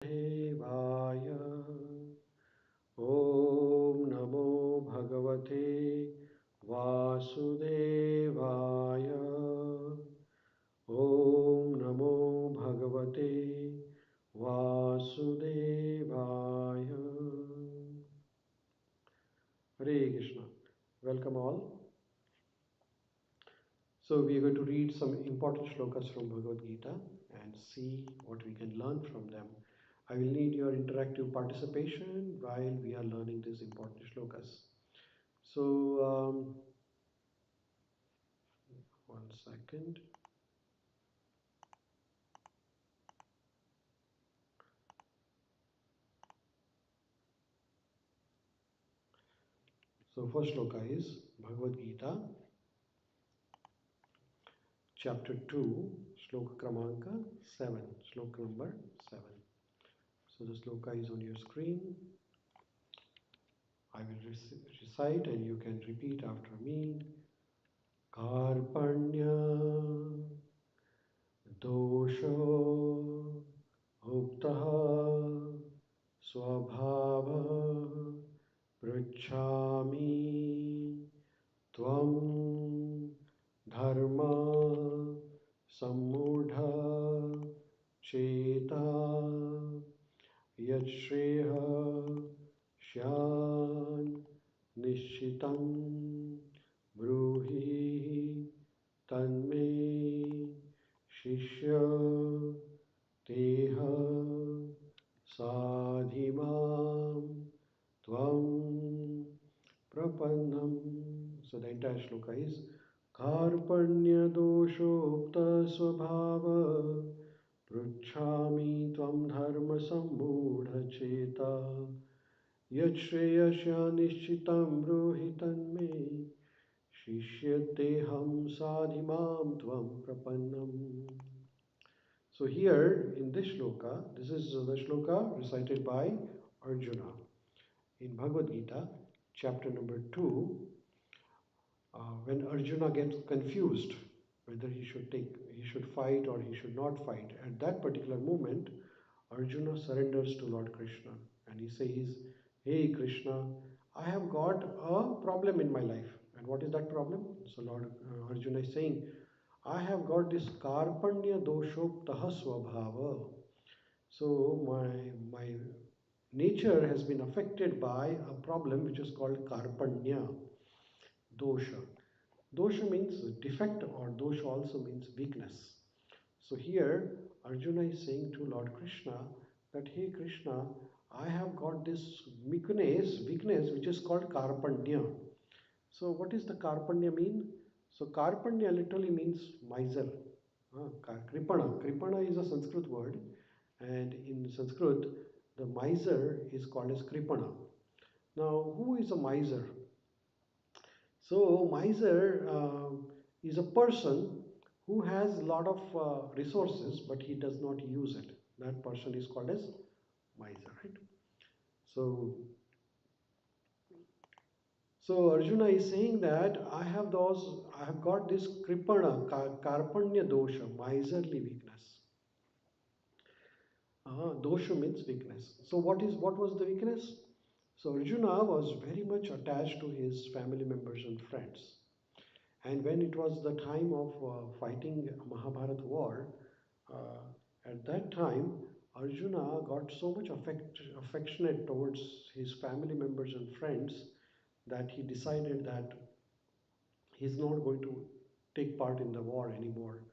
Devaya. Om Namo Bhagavate Vasudevaya. Om Namo Bhagavate Vasudevaya. Hare Krishna. Welcome all. So we are going to read some important shlokas from Bhagavad Gita and see what we can learn from them. I will need your interactive participation while we are learning these important shlokas. So, 1 second. So, first shloka is Bhagavad Gita, chapter 2, shloka kramanka 7, shloka number 7. So, the shloka is on your screen. I will recite and you can repeat after me. Karpanya dosho uptaha swabhava pruchhami tvam dharma sammudha cheta yashreha shyan nishitam bruhi tanme shishya teha sadhimam tvam prapannam. So the entire shloka is Karpanya doshopta swabhava pruchhami tvam dharma sammudha cheta yachreyasya nishchitam bruhitan me shishyateham sadhimam tvam prapannam. So here in this shloka, this is the shloka recited by Arjuna in Bhagavad Gita, chapter number 2, when Arjuna gets confused whether he should fight or he should not fight. At that particular moment, Arjuna surrenders to Lord Krishna and he says, "Hey Krishna, I have got a problem in my life." And what is that problem? So Lord Arjuna is saying, I have got this karpanya doshoptaha swabhava. So my nature has been affected by a problem which is called karpanya dosha. Dosha means defect or dosha also means weakness. So here Arjuna is saying to Lord Krishna that, hey Krishna, I have got this weakness which is called karpanya. So what is the karpanya mean? So karpanya literally means miser. Kripana. Kripana is a Sanskrit word, and in Sanskrit the miser is called as kripana. Now who is a miser? So miser is a person who has a lot of resources but he does not use it. That person is called as miser, right? So so Arjuna is saying that I have got this kripana, karpanya dosha, miserly weakness. Dosha means weakness. So what was the weakness? So Arjuna was very much attached to his family members and friends. And when it was the time of fighting Mahabharata war, at that time Arjuna got so much affectionate towards his family members and friends that he decided that he's not going to take part in the war anymore,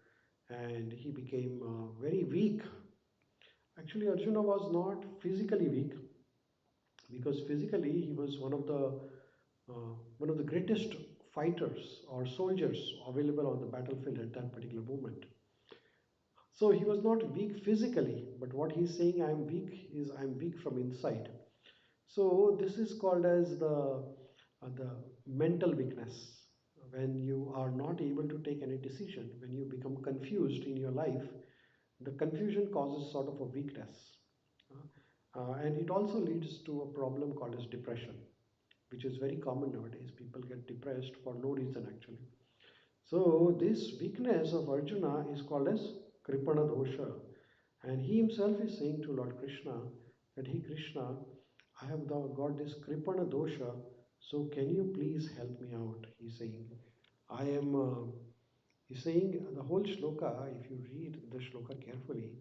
and he became very weak. Actually, Arjuna was not physically weak because physically he was one of the greatest fighters or soldiers available on the battlefield at that particular moment. So he was not weak physically, but what he's saying, I'm weak, is I'm weak from inside. So this is called as the mental weakness. When you are not able to take any decision, when you become confused in your life, the confusion causes sort of a weakness. And it also leads to a problem called as depression, which is very common nowadays. People get depressed for no reason actually. So this weakness of Arjuna is called as Kripana dosha. And he himself is saying to Lord Krishna that, hey Krishna, I have got this Kripana dosha, so can you please help me out? He's saying, I am, he's saying the whole shloka, if you read the shloka carefully,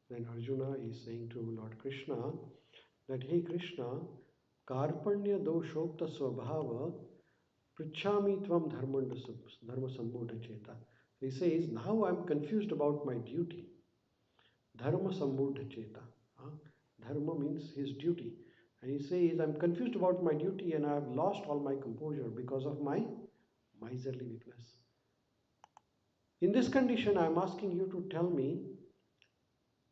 then Arjuna is saying to Lord Krishna that, hey Krishna, Karpanya doshokta swabhava prichami tvam dharma sambodha cheta. He says, now I'm confused about my duty. Dharma sambodha cheta. Dharma means his duty. And he says, I'm confused about my duty and I've lost all my composure because of my miserly weakness. In this condition, I'm asking you to tell me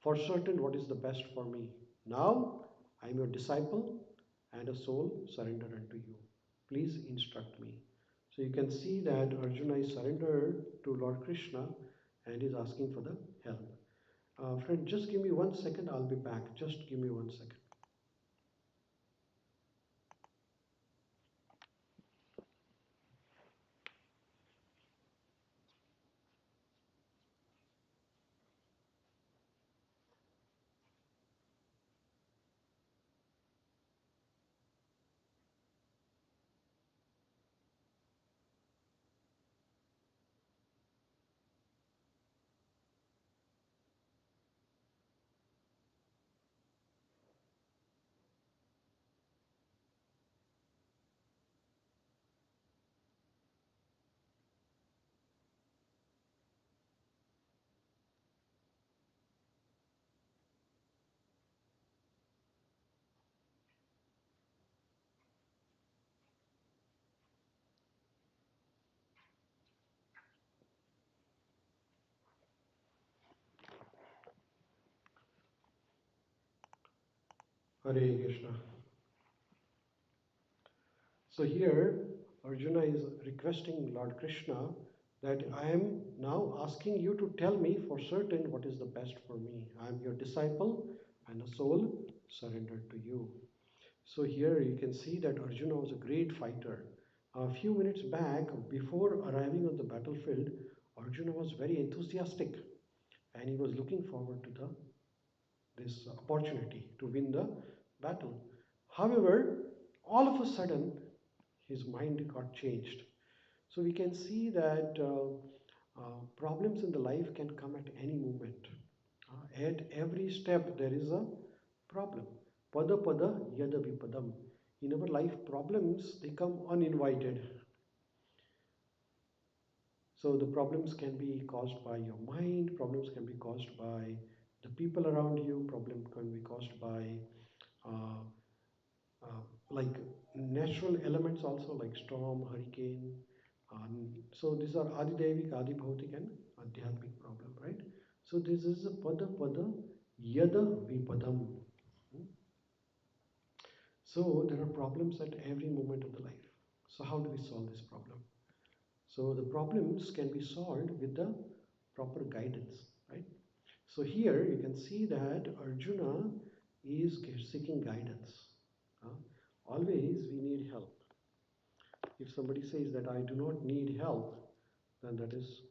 for certain what is the best for me. Now, I am your disciple and a soul surrendered unto you. Please instruct me. So you can see that Arjuna is surrendered to Lord Krishna and is asking for the help. Friend, just give me 1 second, I'll be back. Just give me 1 second. Hare Krishna. So here, Arjuna is requesting Lord Krishna that I am now asking you to tell me for certain what is the best for me. I am your disciple and a soul surrendered to you. So here you can see that Arjuna was a great fighter. A few minutes back, before arriving on the battlefield, Arjuna was very enthusiastic and he was looking forward to this opportunity to win the battle. However, all of a sudden, his mind got changed. So we can see that problems in the life can come at any moment. At every step, there is a problem. Pada pada yada vipadam. In our life, problems they come uninvited. So the problems can be caused by your mind. Problems can be caused by the people around you. Problem can be caused by uh, like natural elements also, like storm, hurricane. So these are adidevik, adibhautik and adhyatmic problem, right? So this is a pada pada yada vipadam. So there are problems at every moment of the life. So how do we solve this problem? So the problems can be solved with the proper guidance, right? So here you can see that Arjuna is seeking guidance. Always we need help. If somebody says that I do not need help, then that is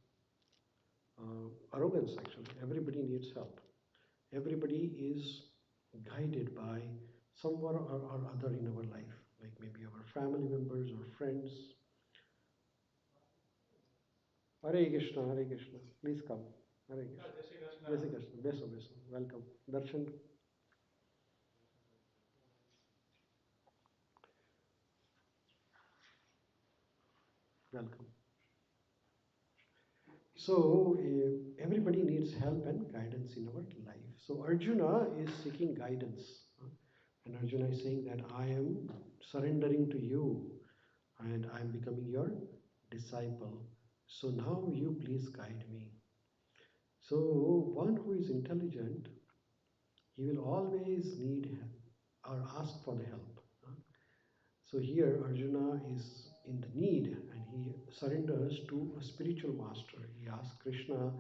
arrogance actually. Everybody needs help. Everybody is guided by someone or other in our life, like maybe our family members or friends. Hare Krishna, Hare Krishna. Please come. Hare Krishna. Jai Shri Krishna. Beso, beso. Welcome. Darshan. Welcome. So everybody needs help and guidance in our life. So Arjuna is seeking guidance. And Arjuna is saying that I am surrendering to you and I am becoming your disciple. So now you please guide me. So one who is intelligent, he will always need or ask for the help. So here Arjuna is in the need and he surrenders to a spiritual master. He asks Krishna,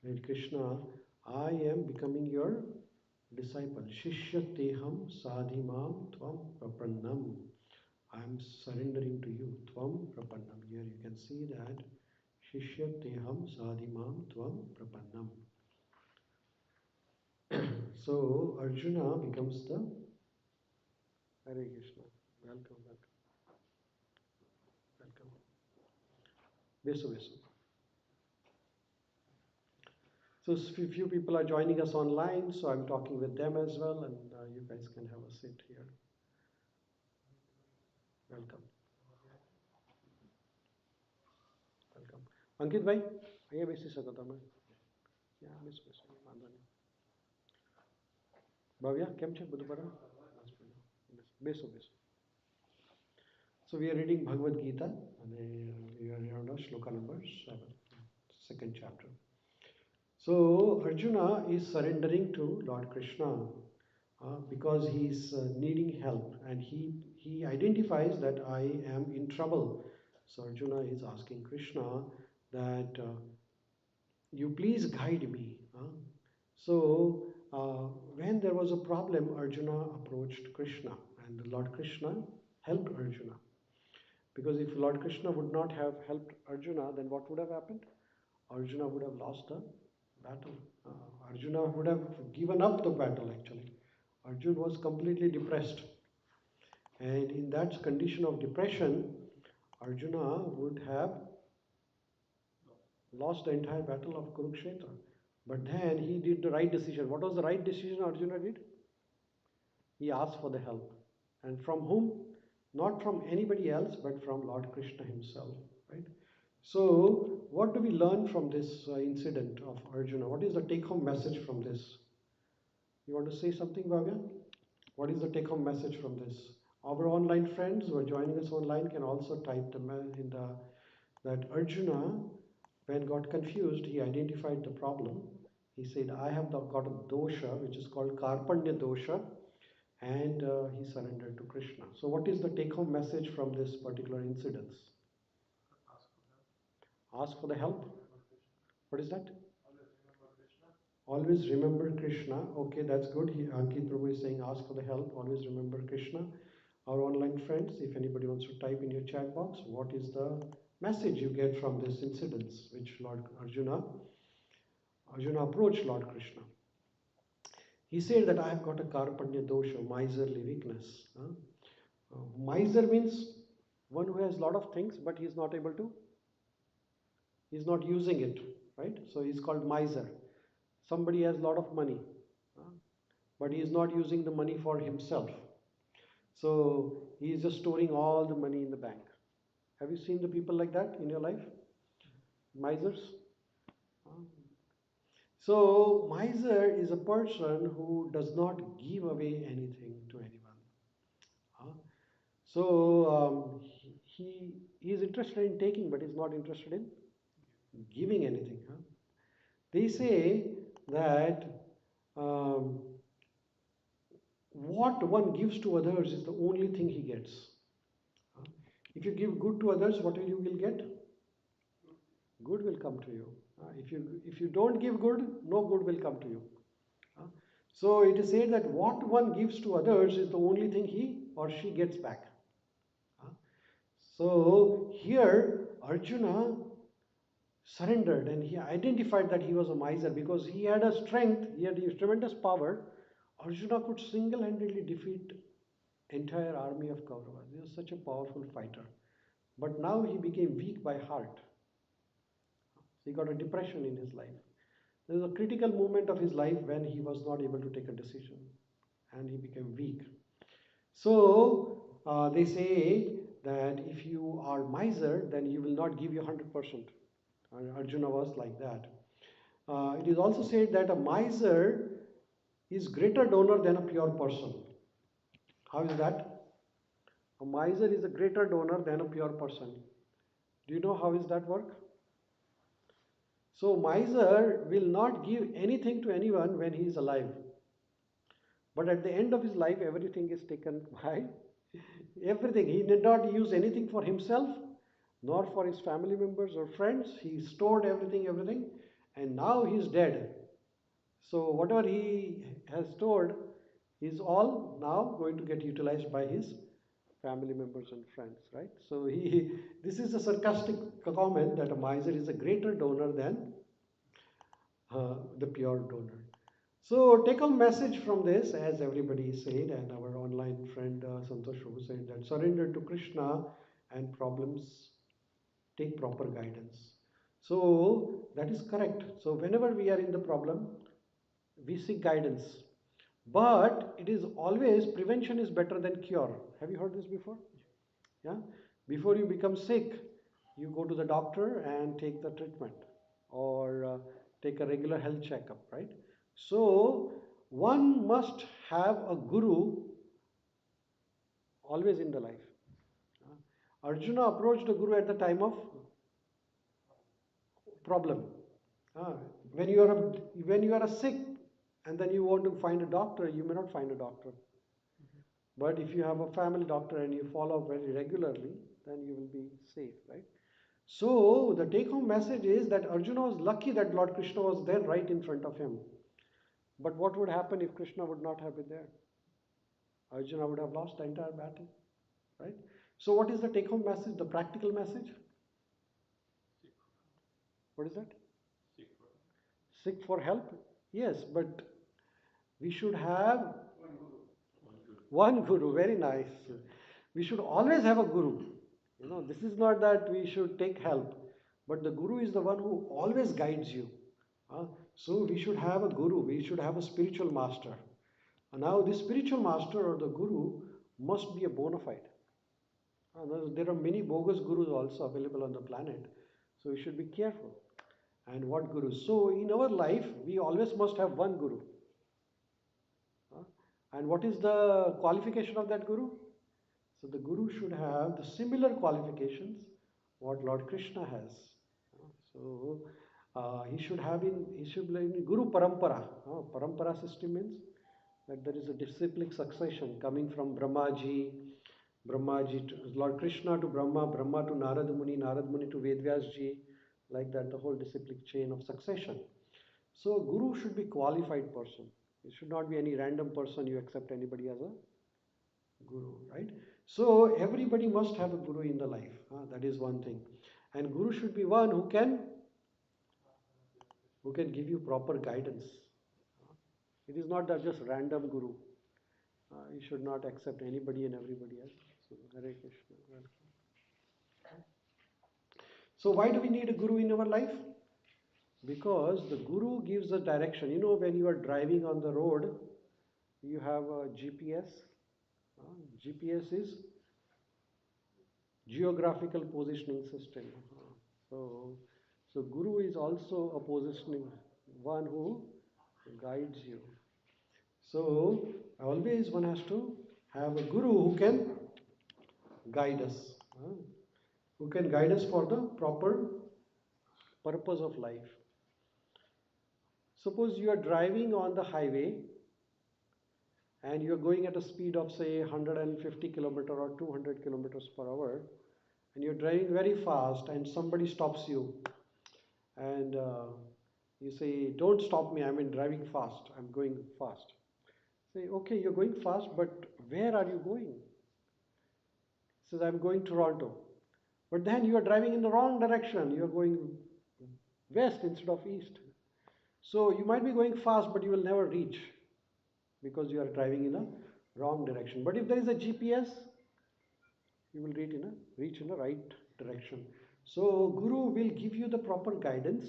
that Krishna, I am becoming your disciple. Shishya teham sadhimam tvam prapannam. I am surrendering to you. Tvam prapannam. Here you can see that Shishya teham sadhimam tvam prapannam. So Arjuna becomes the Hare Krishna. Welcome, welcome, welcome. Beso, beso. So few people are joining us online, so I'm talking with them as well, and you guys can have a seat here. Welcome, welcome. Ankit bhai, અહીંયા બેસી શકો તમે. Yeah, બેસો બેસો, વાંધો નહીં. ભવ્યા કેમ છે બધું બરાબર? બેસો બેસો. So we are reading Bhagavad Gita, and we are on shloka number 7, second chapter. So Arjuna is surrendering to Lord Krishna because he is needing help, and he identifies that I am in trouble. So Arjuna is asking Krishna that you please guide me. So when there was a problem, Arjuna approached Krishna, and Lord Krishna helped Arjuna. Because if Lord Krishna would not have helped Arjuna, then what would have happened? Arjuna would have lost the battle. Arjuna would have given up the battle actually. Arjuna was completely depressed. And in that condition of depression, Arjuna would have lost the entire battle of Kurukshetra. But then he did the right decision. What was the right decision Arjuna did? He asked for the help. And from whom? Not from anybody else, but from Lord Krishna himself. Right? So, what do we learn from this incident of Arjuna? What is the take-home message from this? You want to say something, Bhavya? What is the take-home message from this? Our online friends who are joining us online can also type that Arjuna, when got confused, he identified the problem. He said, I have got a dosha, which is called Karpanya dosha, and he surrendered to Krishna. So what is the take-home message from this particular incident? Ask for the help. What is that? Always remember Krishna. Okay, that's good. Ankit Prabhu is saying ask for the help. Always remember Krishna. Our online friends, if anybody wants to type in your chat box, what is the message you get from this incident which Lord Arjuna approached Lord Krishna. He said that I have got a Karpanya dosha, miserly weakness. Miser means one who has a lot of things but he's not using it, right? So he's called miser. Somebody has a lot of money, but he is not using the money for himself. So he is just storing all the money in the bank. Have you seen the people like that in your life? Misers? So miser is a person who does not give away anything to anyone. So he is interested in taking, but is not interested in giving anything. They say that what one gives to others is the only thing he gets. If you give good to others, what will you get? Good will come to you. If you don't give good, no good will come to you. So it is said that what one gives to others is the only thing he or she gets back. So here Arjuna surrendered and he identified that he was a miser because he had a strength, he had a tremendous power. Arjuna could single-handedly defeat entire army of Kauravas. He was such a powerful fighter. But now he became weak by heart. So he got a depression in his life. There was a critical moment of his life when he was not able to take a decision and he became weak. So they say that if you are miser, then you will not give your 100%. Arjuna was like that. It is also said that a miser is greater donor than a pure person. How is that? A miser is a greater donor than a pure person. Do you know how is that work? So miser will not give anything to anyone when he is alive. But at the end of his life, everything is taken by everything. He did not use anything for himself, nor for his family members or friends. He stored everything, and now he is dead. So whatever he has stored is all now going to get utilized by his family members and friends, right? So this is a sarcastic comment that a miser is a greater donor than the pure donor. So take a message from this, as everybody said, and our online friend Santosh Prabhu said that surrender to Krishna and problems take proper guidance. So that is correct. So whenever we are in the problem, we seek guidance. But it is always prevention is better than cure. Have you heard this before? Yeah. Before you become sick, you go to the doctor and take the treatment or take a regular health checkup, right? So one must have a guru always in the life. Arjuna approached the guru at the time of problem. Ah, when you are a sick and then you want to find a doctor, you may not find a doctor. But if you have a family doctor and you follow up very regularly, then you will be safe, right? So the take home message is that Arjuna was lucky that Lord Krishna was there right in front of him. But what would happen if Krishna would not have been there? Arjuna would have lost the entire battle, right? So what is the take home message, the practical message? What is that? Seek for help? Yes, but we should have one guru, very nice. We should always have a guru. This is not that we should take help, but the guru is the one who always guides you. So we should have a guru, we should have a spiritual master. And now, this spiritual master or the guru must be a bona fide. There are many bogus gurus also available on the planet, so we should be careful. And what guru? So, in our life, we always must have one guru. And what is the qualification of that guru? So the guru should have the similar qualifications what Lord Krishna has. So he should be in Guru Parampara. Parampara system means that there is a disciplic succession coming from Brahmaji to Lord Krishna to Brahma, Brahma to Narad Muni, Narad Muni to Vedvyas ji, like that the whole disciplic chain of succession. So Guru should be qualified person. It should not be any random person you accept anybody as a guru, right? So everybody must have a guru in the life. That is one thing. And guru should be one who can give you proper guidance. It is not that just random guru. You should not accept anybody and everybody else. So Hare Krishna. So why do we need a guru in our life? Because the guru gives a direction. When you are driving on the road, you have a GPS. GPS is geographical positioning system. So, so Guru is also a positioning one who guides you. So always one has to have a Guru who can guide us, who can guide us for the proper purpose of life. Suppose you are driving on the highway and you are going at a speed of say 150 kilometer or 200 kilometers per hour, and you're driving very fast and somebody stops you and you say, don't stop me, I'm in driving fast, I'm going fast. Say, okay, you're going fast, but where are you going? Says, I'm going Toronto. But then you are driving in the wrong direction, you're going west instead of east. So you might be going fast, but you will never reach because you are driving in a wrong direction. But if there is a GPS, you will reach in the right direction. So Guru will give you the proper guidance.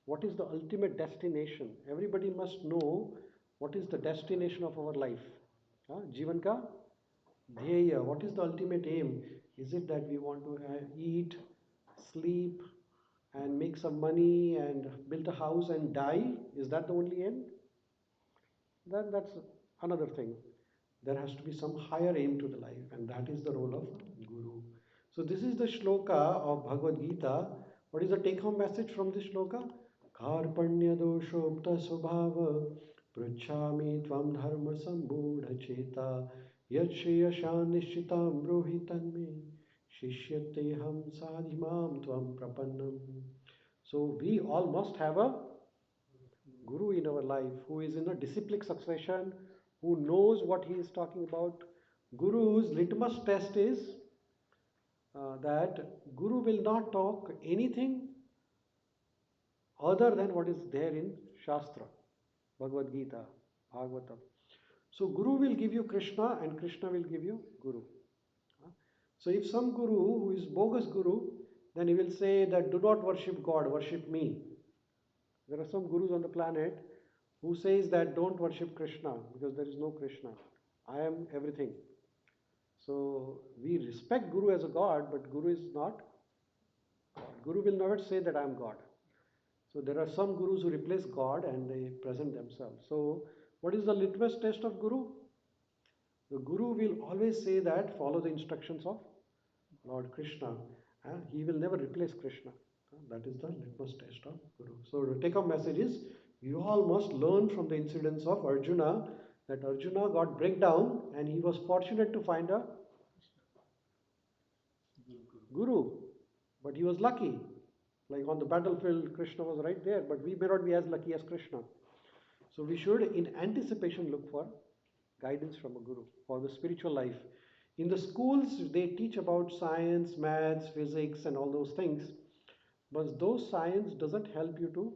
What is the ultimate destination? Everybody must know what is the destination of our life. Jivan ka dhyaya. What is the ultimate aim? Is it that we want to eat, sleep, and make some money and build a house and die? Is that the only end? Then that's another thing. There has to be some higher aim to the life, and that is the role of Guru. So, this is the shloka of Bhagavad Gita. What is the take home message from this shloka? Karpanya doshopta subhava pruchhami tvam dharma sambudha cheta yat shriyashan nishchitam brohitan me shishyate ham sadhimam tvam prapannam. So, we all must have a guru in our life who is in a disciplic succession, who knows what he is talking about. Guru's litmus test is that Guru will not talk anything other than what is there in Shastra. Bhagavad Gita, Bhagavatam. So Guru will give you Krishna and Krishna will give you Guru. So if some Guru who is bogus Guru, then he will say that do not worship God, worship me. There are some Gurus on the planet who says that don't worship Krishna because there is no Krishna. I am everything. So we respect Guru as a God, but Guru is not God. Guru will never say that I am God. So there are some Gurus who replace God and they present themselves. So what is the litmus test of Guru? The Guru will always say that follow the instructions of Lord Krishna. He will never replace Krishna. That is the litmus test of Guru. So the take-home message is you all must learn from the incidents of Arjuna, that Arjuna got breakdown and he was fortunate to find a Guru. But he was lucky. Like on the battlefield, Krishna was right there, but we may not be as lucky as Krishna. So we should, in anticipation, look for guidance from a Guru for the spiritual life. In the schools, they teach about science, maths, physics, and all those things. But those science doesn't help you to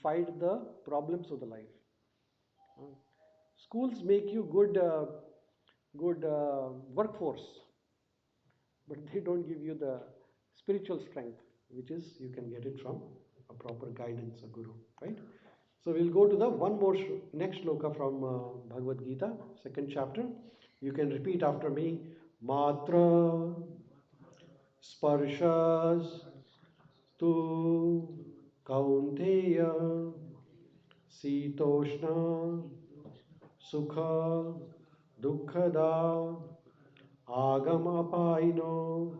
fight the problems of the life. Uh, Schools make you good workforce, but they don't give you the spiritual strength, which is you can get it from a proper guidance, a Guru, right? So we'll go to the one more next shloka from Bhagavad Gita, second chapter. You can repeat after me. Matra sparshas tu kaunteya sitoshna sukha dukkhada agam apaino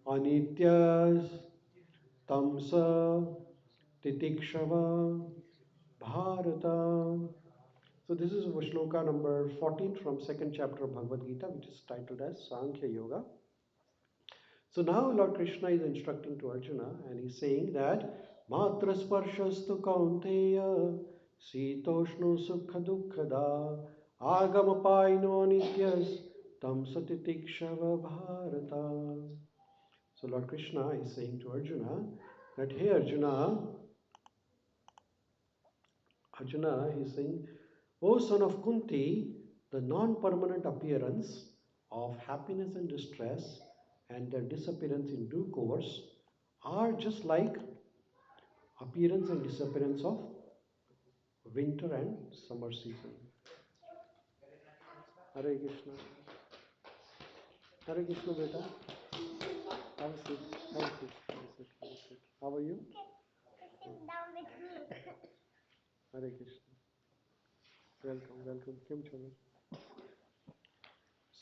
anityas tamsa titikshava bharata. So this is shloka number 14 from second chapter of Bhagavad Gita, which is titled as Sankhya Yoga. So now Lord Krishna is instructing to Arjuna and he's saying that Matra sparshastu kaunteya sitoshnu sukha dukkhada agamapaino nityas tam satitikshava bharata. So Lord Krishna is saying to Arjuna that, hey Arjuna, is saying, O son of Kunti, the non-permanent appearance of happiness and distress and their disappearance in due course are just like appearance and disappearance of winter and summer season. Hare Krishna. Hare Krishna, beta. Have a seat. Have a seat. Have a seat. Have a seat. How are you? Hare Krishna. Welcome, welcome. Kim Chana.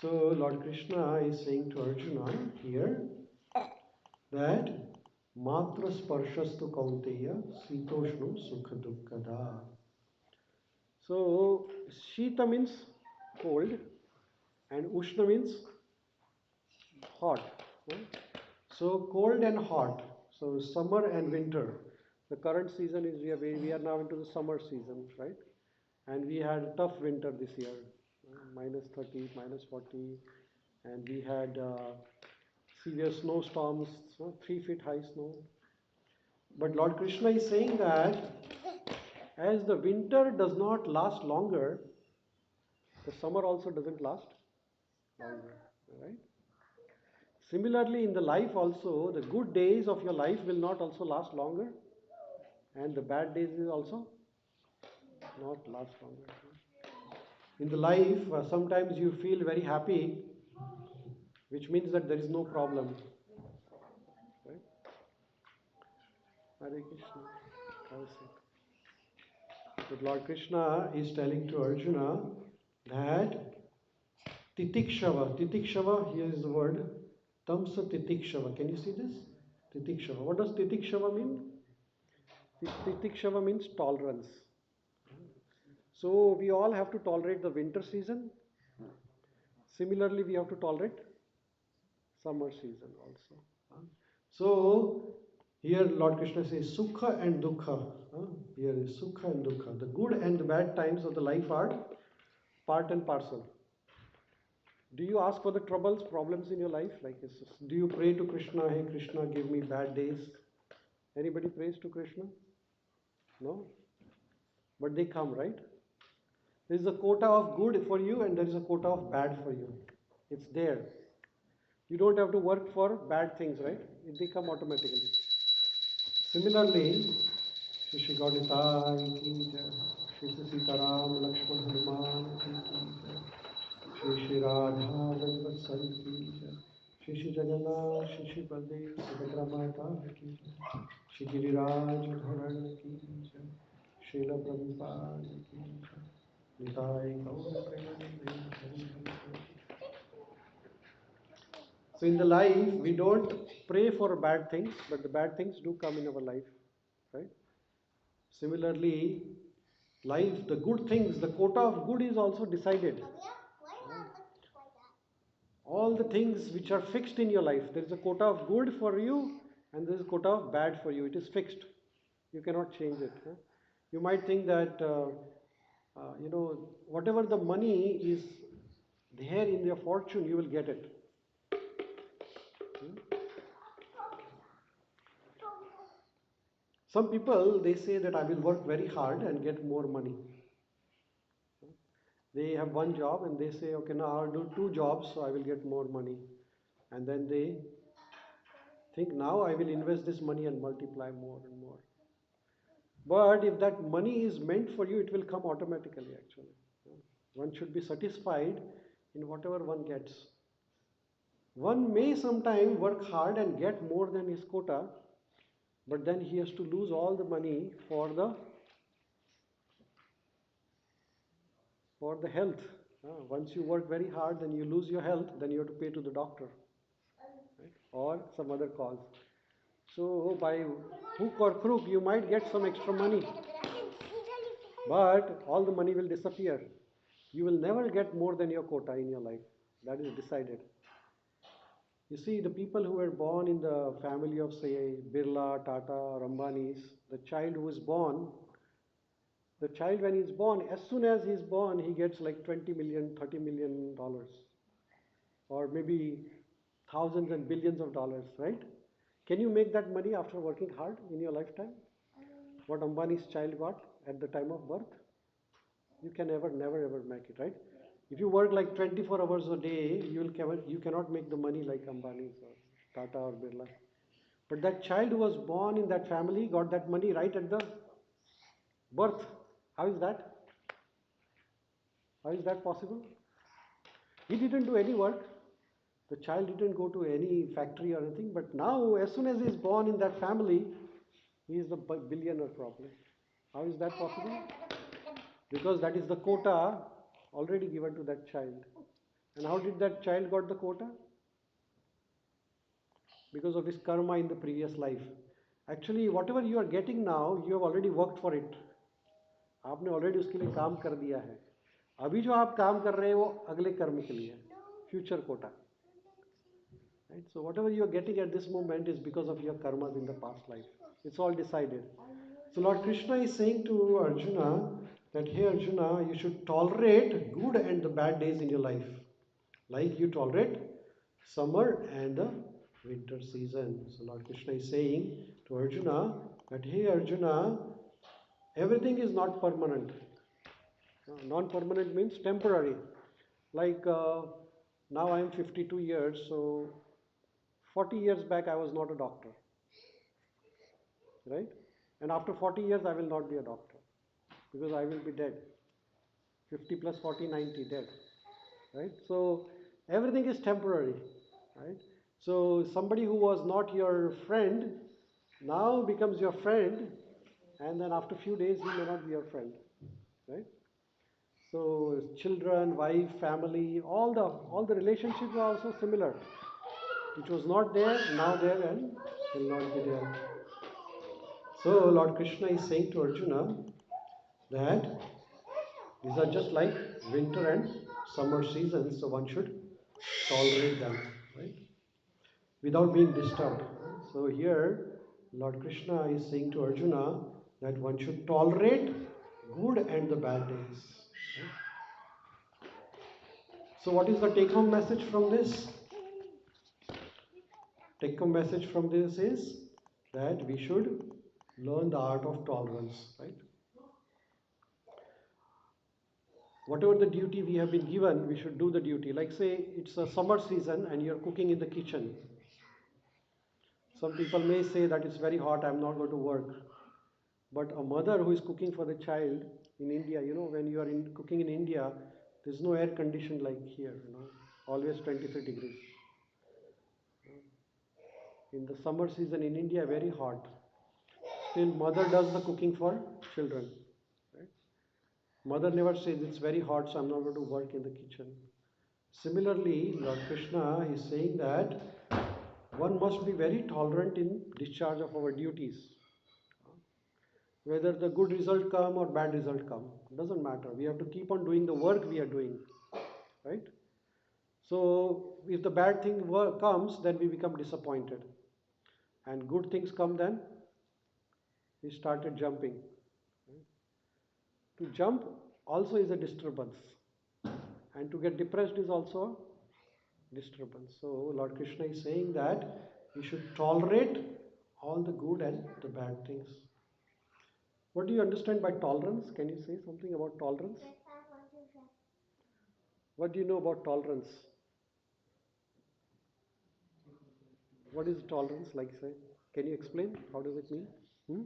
So Lord Krishna is saying to Arjuna here that Matra sparshastu kaunteya sitoshnu sukha dukkhada. So Shita means cold and Ushna means hot. Right? So cold and hot. So summer and winter. The current season is we are now into the summer season, right? And we had a tough winter this year, minus 30, minus 40, and we had severe snowstorms, 3 feet high snow. But Lord Krishna is saying that as the winter does not last longer, the summer also doesn't last longer, right? Similarly, in the life also, the good days of your life will not also last longer, and the bad days will also not last longer. In the life, sometimes you feel very happy, which means that there is no problem, right? Hare Krishna. Have a seat. But Lord Krishna is telling to Arjuna that Titikshava, here is the word, Tamsa Titikshava. Can you see this? Titikshava. What does Titikshava mean? Titikshava means tolerance. So we all have to tolerate the winter season. Similarly, we have to tolerate summer season also. So here Lord Krishna says Sukha and Dukha. Here is Sukha and Dukha. The good and the bad times of the life are part and parcel. Do you ask for the problems in your life? Like, do you pray to Krishna, hey Krishna, give me bad days? Anybody prays to Krishna? No? but they come, right? There is a quota of good for you and there is a quota of bad for you. It's there. You don't have to work for bad things, right? They come automatically. Similarly, Shri Shri Gauritai ki jai, Shri Shri Sitaram Lakshman Hanuman ki jai, Shri Shri Radha Rajvatsal ki jai, Shri Shri Jagannath, Shri Shri Baldev Subhadra Mata ki jai, Shri Giriraj Dharan ki jai, Srila Prabhupada ki jai, Nitai Gaur Premanande Hari Hari. So in the life, we don't pray for bad things, but the bad things do come in our life, right? Similarly, life, the good things, the quota of good is also decided. All the things which are fixed in your life, there is a quota of good for you and there is a quota of bad for you. It is fixed. You cannot change it. Huh? You might think that, whatever the money is there in your fortune, you will get it. Hmm? Some people, they say that I will work very hard and get more money. They have one job and they say, okay, now I'll do two jobs so I will get more money. And then they think, now I will invest this money and multiply more and more. But if that money is meant for you, it will come automatically actually. One should be satisfied in whatever one gets. One may sometime work hard and get more than his quota, but then he has to lose all the money for the health. Once you work very hard, then you lose your health, then you have to pay to the doctor, right? Or some other cause. So by hook or crook, you might get some extra money, but all the money will disappear. You will never get more than your quota in your life. That is decided. You see, the people who were born in the family of, say, Birla, Tata, or Ambanis, the child when he's born, as soon as he's born, he gets like 20 million, 30 million dollars, or maybe thousands and billions of dollars, right? Can you make that money after working hard in your lifetime? What Ambani's child got at the time of birth? You can never ever make it, right? If you work like 24 hours a day, you cannot make the money like Ambani's or Tata or Birla. But that child who was born in that family got that money right at the birth. How is that? How is that possible? He didn't do any work. The child didn't go to any factory or anything. But now, as soon as he is born in that family, he is a billionaire probably. How is that possible? Because that is the quota already given to that child. And how did that child got the quota? Because of his karma in the previous life. Actually, whatever you are getting now, you have already worked for it. आपने already उसके लिए काम कर दिया है. अभी जो आप काम कर रहे हैं वो अगले कर्म के लिए है, future quota. Right? So whatever you are getting at this moment is because of your karmas in the past life. It's all decided. So Lord Krishna is saying to Arjuna that, hey Arjuna, you should tolerate good and the bad days in your life. Like you tolerate summer and the winter season. So Lord Krishna is saying to Arjuna that, hey Arjuna, everything is not permanent. Non-permanent means temporary. Like now I am 52 years, so 40 years back I was not a doctor, right? And after 40 years I will not be a doctor because I will be dead. 50 plus 40, 90, dead, right? So everything is temporary, right? So somebody who was not your friend now becomes your friend, and then after a few days he may not be your friend, right? So children, wife, family, all the relationships are also similar. Which was not there, now there, and will not be there. So Lord Krishna is saying to Arjuna that these are just like winter and summer seasons, so one should tolerate them, right? Without being disturbed. So here Lord Krishna is saying to Arjuna that one should tolerate good and the bad days. Right? So what is the take-home message from this? Take-home message from this is that we should learn the art of tolerance, right? Whatever the duty we have been given, we should do the duty. Like say it's a summer season and you're cooking in the kitchen. Some people may say that it's very hot, I'm not going to work. But a mother who is cooking for the child in India, when you are cooking in India, there's no air condition like here, always 23 degrees. In the summer season in India, very hot. Still, mother does the cooking for children. Right? Mother never says it's very hot, so I'm not going to work in the kitchen. Similarly, Lord Krishna is saying that one must be very tolerant in discharge of our duties. Whether the good result come or bad result come, doesn't matter. We have to keep on doing the work we are doing, right? So if the bad thing comes, then we become disappointed, and good things come, then we started jumping. To jump also is a disturbance, and to get depressed is also a disturbance. So Lord Krishna is saying that we should tolerate all the good and the bad things. What do you understand by tolerance? Can you say something about tolerance? What do you know about tolerance? What is tolerance, like say? Can you explain? How does it mean? Hmm?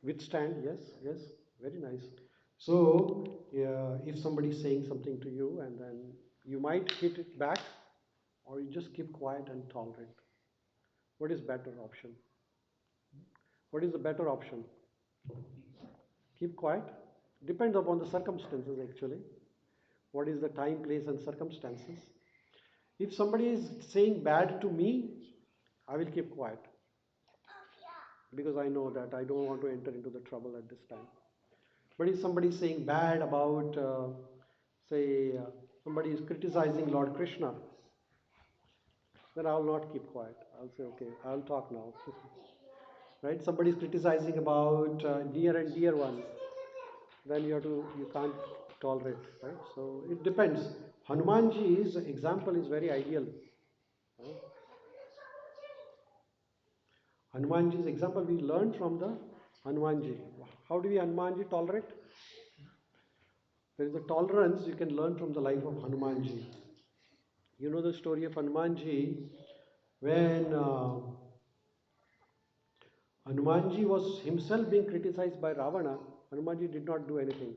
Withstand, yes, yes, very nice. So, if somebody is saying something to you and then you might hit it back, or you just keep quiet and tolerate. What is better option? What is the better option? Keep quiet. Depends upon the circumstances actually. What is the time, place, and circumstances? If somebody is saying bad to me, I will keep quiet because I know that I don't want to enter into the trouble at this time. But if somebody is saying bad about, say, somebody is criticizing Lord Krishna, then I will not keep quiet. I'll say, okay, I'll talk now. Right? Somebody is criticizing about near and dear ones, then you can't tolerate, right? So it depends. Hanumanji's example is very ideal. Right? Hanumanji's example we learn from the Hanumanji. How do we Hanumanji tolerate? There is a tolerance you can learn from the life of Hanumanji. You know the story of Hanumanji when Hanumanji was himself being criticized by Ravana. Hanumanji did not do anything.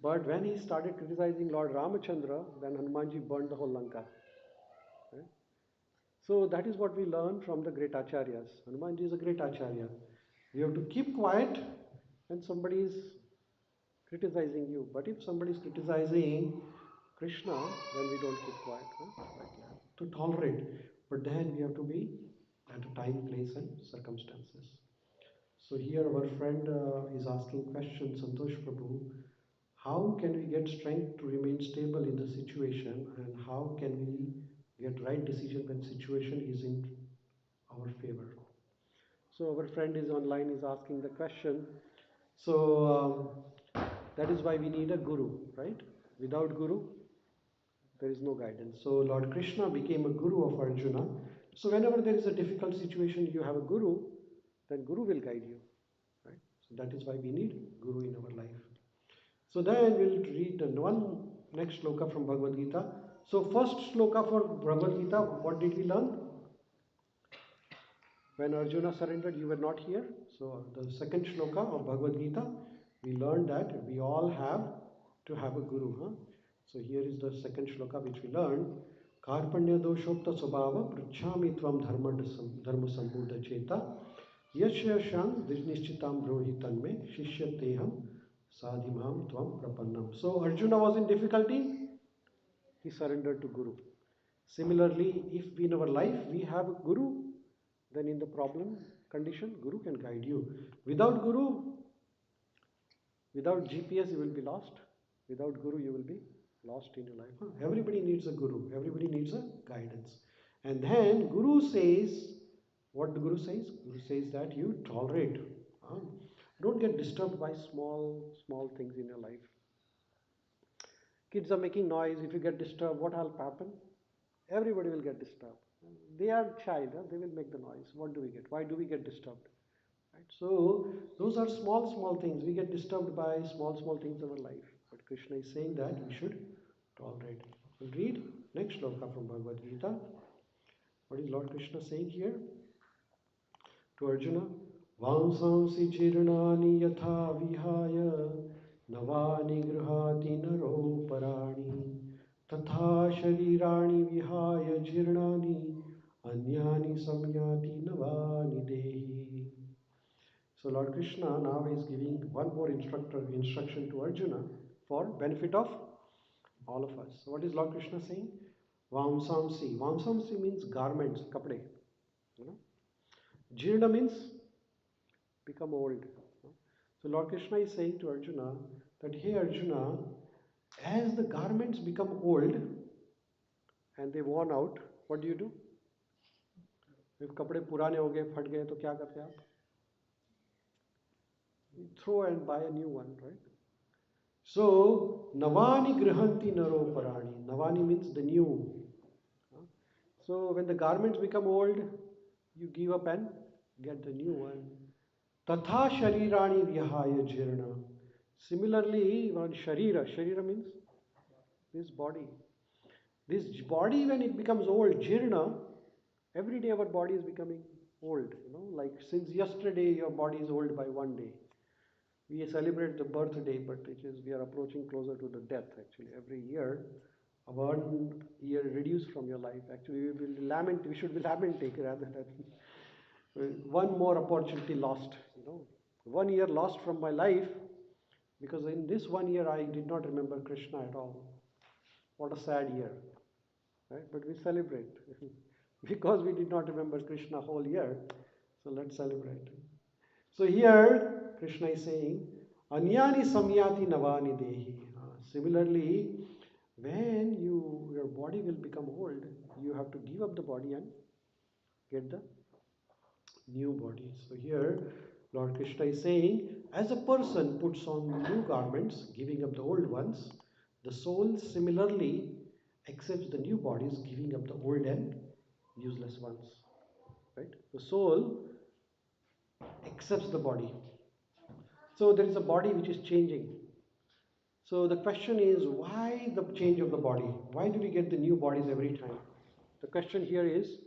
But when he started criticizing Lord Ramachandra, then Hanumanji burned the whole Lanka. Right? So that is what we learn from the great acharyas. Hanumanji is a great acharya. We have to keep quiet when somebody is criticizing you. But if somebody is criticizing Krishna, then we don't keep quiet. Huh? Like to tolerate. But then we have to be at a time, place, and circumstances. So here our friend is asking question, Santosh Prabhu. How can we get strength to remain stable in the situation, and how can we get right decision when situation is in our favor? So our friend is online is asking the question. So that is why we need a guru, right? Without guru, there is no guidance. So Lord Krishna became a guru of Arjuna. So whenever there is a difficult situation, you have a guru, then guru will guide you, right? So that is why we need guru in our life. So then we'll read one next shloka from Bhagavad Gita. So first shloka for Bhagavad Gita, what did we learn? When Arjuna surrendered, you were not here. So the second shloka of Bhagavad Gita, we learned that we all have to have a guru. Huh? So here is the second shloka which we learned. Karpanya doshokta swabhava pruchhami tvam dharma sambuddha cheta yashasham drijnishchitam brohi tanme shishyateham sadhimam tvam prapannam. So Arjuna was in difficulty, he surrendered to Guru. Similarly, if in our life we have a Guru, then in the problem condition, Guru can guide you. Without Guru, without GPS, you will be lost. Without Guru, you will be lost in your life. Everybody needs a Guru. Everybody needs a guidance. And then Guru says, what the Guru says? Guru says that you tolerate. Don't get disturbed by small things in your life. Kids are making noise. If you get disturbed, what will happen? Everybody will get disturbed. They are child. They will make the noise. What do we get? Why do we get disturbed? Right? So those are small, small things. We get disturbed by small, small things in our life. But Krishna is saying that we should tolerate. We'll read next shloka from Bhagavad Gita. What is Lord Krishna saying here to Arjuna? Vamsamsi chirnani yatha vihaya navani grihati naro parani tatha sharirani vihaya jirnani anyani samyati navani dehi. So Lord Krishna now is giving one more instruction to Arjuna for benefit of all of us. So what is Lord Krishna saying? Vamsamsi. Vamsamsi means garments, kapde. You know? Jirna means become old. So Lord Krishna is saying to Arjuna that, hey Arjuna, as the garments become old and they worn out, what do? If कपड़े पुराने हो गए, फट गए, तो क्या करते हैं आप? You throw and buy a new one, right? So navani grihanti naro parani. Navani means the new. So when the garments become old, you give up and get the new one. Tatha sharirani vihaya jirna. Similarly, one sharira means this body. This body, when it becomes old, jirna, every day our body is becoming old. Like since yesterday, your body is old by one day. We celebrate the birthday, but we are approaching closer to the death. Actually, every year, 1 year reduced from your life. Actually, we should be lamenting rather than one more opportunity lost. 1 year lost from my life because in this 1 year I did not remember Krishna at all. What a sad year, right? But we celebrate because we did not remember Krishna whole year. So let's celebrate. So here Krishna is saying, Anyani samyati navani dehi. Similarly, when your body will become old, you have to give up the body and get the new body. So here Lord Krishna is saying, as a person puts on new garments, giving up the old ones, the soul similarly accepts the new bodies, giving up the old and useless ones. Right? The soul accepts the body. So there is a body which is changing. So the question is, why the change of the body? Why do we get the new bodies every time? The question here is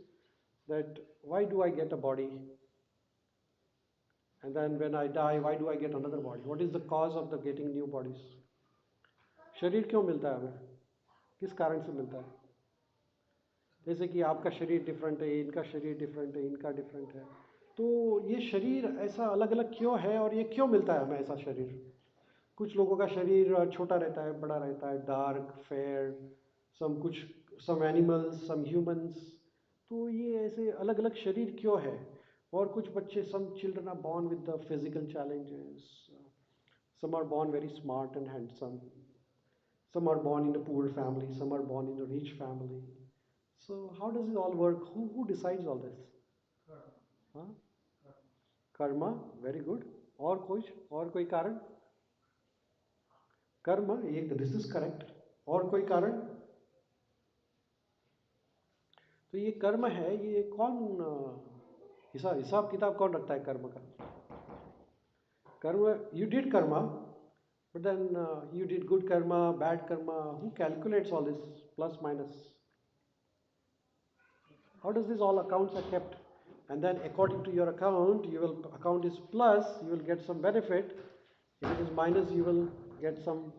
that why do I get a body? And then when I die, why do I get another body? What is the cause of the getting new bodies? शरीर क्यों मिलता है हमें? किस कारण से मिलता है? जैसे कि आपका शरीर डिफरेंट है, इनका शरीर डिफरेंट है, इनका डिफरेंट है, तो ये शरीर ऐसा अलग अलग क्यों है और ये क्यों मिलता है हमें ऐसा शरीर? कुछ लोगों का शरीर छोटा रहता है, बड़ा रहता है, डार्क, फेयर, सम एनिमल्स, सम ह्यूमंस, तो ये ऐसे अलग अलग शरीर क्यों है? और कुछ बच्चे, some children are born with the physical challenges, some are born very smart and handsome, some are born in a poor family, some are born in a rich family. So how does it all work? Who decides all this? हाँ? Karma, very good. और कोई कारण? कर्म, एक this is correct. और कोई कारण? तो ये कर्म है, ये कौन हिसाब किताब कौन रखता है कर्म का? कर्म, you did Karma, but then you did good karma, bad karma. Who calculates all this plus minus? How does this all accounts are kept? And then according to your account, account is plus, you will get some benefit. If it is minus, you will get some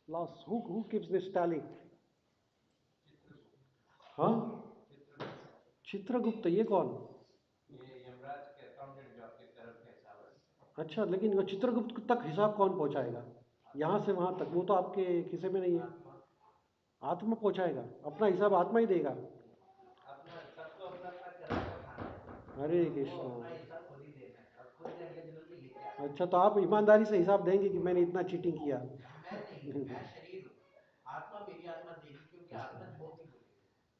loss. Who keeps this tally? हाँ? चित्रगुप्त, ये कौन? अच्छा, लेकिन वो चित्रगुप्त तक हिसाब कौन पहुंचाएगा? यहाँ से वहां तक वो तो आपके किसी में नहीं है. आत्मा पहुंचाएगा, अपना हिसाब आत्मा ही देगा. हरे कृष्णा. अच्छा, तो आप ईमानदारी से हिसाब देंगे कि मैंने इतना चीटिंग किया?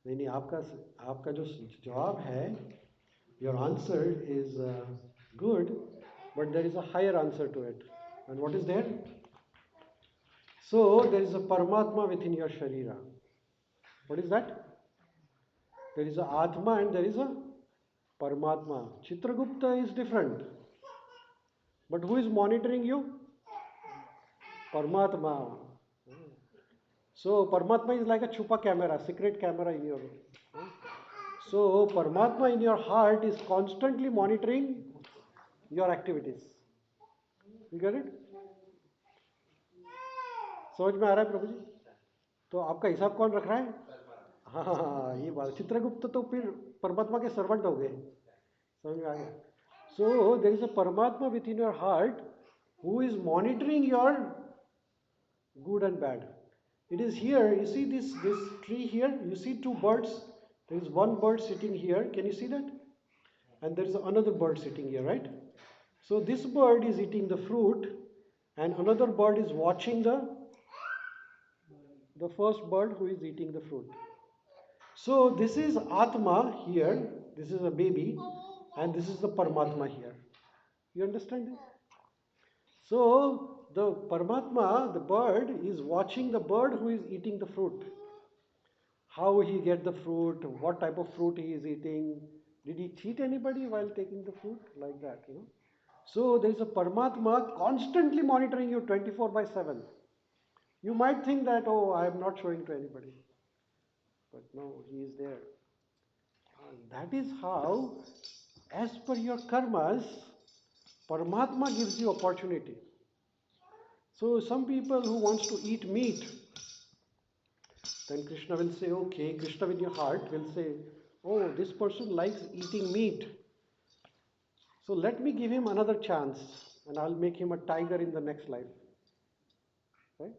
नहीं नहीं, आपका जो जवाब है, your answer is good, but there is a higher answer to it. And what is there? So there is a Paramatma within your Sharira. What is that? There is a Atma and there is a Paramatma. Chitragupta is different. But who is monitoring you? Paramatma. So Paramatma is like a chupa camera, secret camera in your. So Paramatma in your heart is constantly monitoring your activities. You get it? समझ में आ रहा है प्रभु जी? तो आपका हिसाब कौन रख रहा है? हाँ, ये बात। चित्रगुप्त तो फिर परमात्मा के सर्वेंट हो गए। समझ में आ गया? So there is a Paramatma within your heart who is monitoring your good and bad. It is here, you see this tree here, you see two birds. There is one bird sitting here, can you see that? And there is another bird sitting here, right? So this bird is eating the fruit, and another bird is watching the first bird who is eating the fruit. So this is Atma here, this is a baby, and this is the Paramatma here. You understand this? So the Paramatma, the bird, is watching the bird who is eating the fruit. How he get the fruit, what type of fruit he is eating, did he cheat anybody while taking the fruit, like that, you know. So there is a Paramatma constantly monitoring you 24/7. You might think that, oh, I am not showing to anybody, but no, he is there. And that is how, as per your karmas, Paramatma gives you opportunity. So some people who wants to eat meat, then Krishna will say, okay, Krishna in your heart will say, oh, this person likes eating meat. So let me give him another chance and I'll make him a tiger in the next life. Right?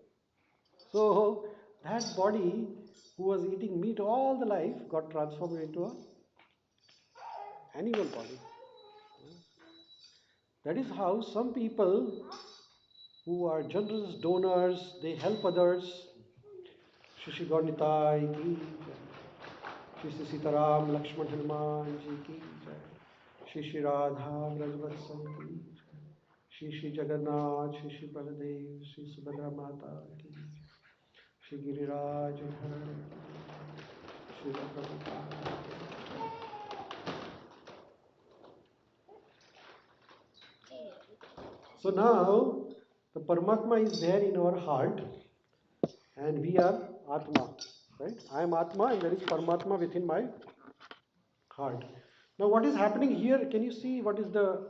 So that body who was eating meat all the life got transformed into a animal body. That is how some people who are generous donors, they help others. Shishi Gaunitai ki jai. Shri Sitaram Lakshman Hanuman ji ki jai. Shri Radha Brajvatsan ki jai. Shri Jagannath, Shri Baladev, Shri Subhadra Mata ki jai. Shri Giriraj Dhar Shri Prabhupada. So now the Paramatma is there in our heart and we are Atma. Right? I am Atma and there is Paramatma within my heart. Now what is happening here? Can you see what is the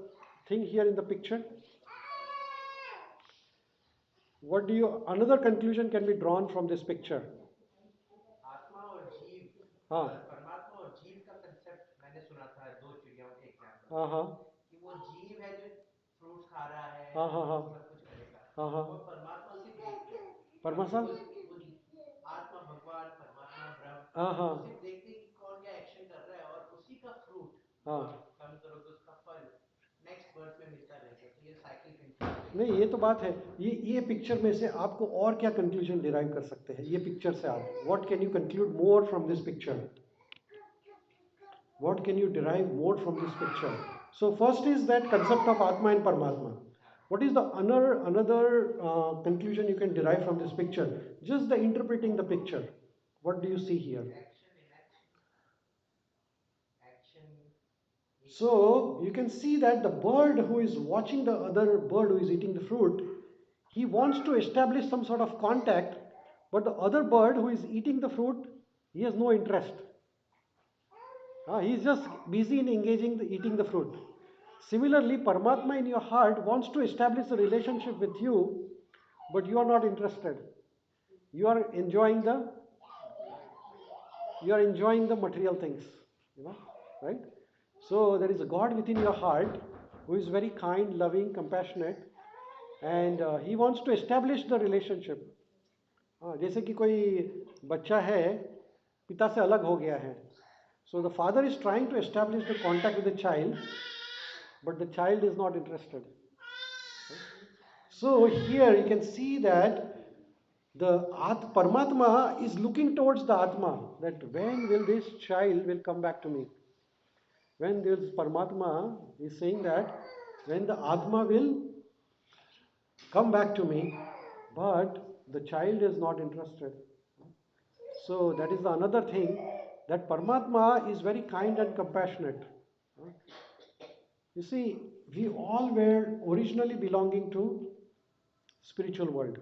thing here in the picture? What do you, another conclusion can be drawn from this picture? आत्मा और जीव, हाँ परमात्मा और जीव का concept मैंने सुना था दो चिड़ियों के एग्जाम्पल हाँ हाँ कि वो जीव है जो फ्रूट्स खा रहा है, हाँ हाँ हाँ सब कुछ करेगा, हाँ हाँ और परमात्मा सिर्फ देखते हैं। परमात्मा वो आत्मा भगवान परमात्मा ब्रह्म हाँ हाँ वो सिर्फ देखते हैं कि कौन क्या एक्शन कर रहा है और उसी का फ्रूट हाँ कर्म करोगे उसका फल नेक्स्ट बर्थ में मिलता रहेगा। तो ये साइकिल कंटिन्यू। नहीं, ये तो बात है। ये पिक्चर में से आपको और क्या कंक्लूजन डिराइव कर सकते हैं? ये पिक्चर से आप what can you conclude more from this picture? What can you derive more from this picture? So first is that concept of Atma and Paramatma. What is the another conclusion you can derive from this picture? Just the interpreting the picture. What do you see here? Action. So you can see that the bird who is watching the other bird who is eating the fruit, he wants to establish some sort of contact, but the other bird who is eating the fruit, he has no interest. He is just busy in engaging eating the fruit. Similarly, Paramatma in your heart wants to establish a relationship with you, but you are not interested. You are enjoying the material things, you know, right? So there is a God within your heart who is very kind, loving, compassionate, and he wants to establish the relationship. जैसे कि कोई बच्चा है, पिता से अलग हो गया है. So the father is trying to establish the contact with the child, but the child is not interested. So here you can see that the Paramatma is looking towards the Atma, that when will this child will come back to me? When this Paramatma is saying that when the Atma will come back to me, but the child is not interested. So that is the another thing, that Paramatma is very kind and compassionate. You see, we all were originally belonging to spiritual world.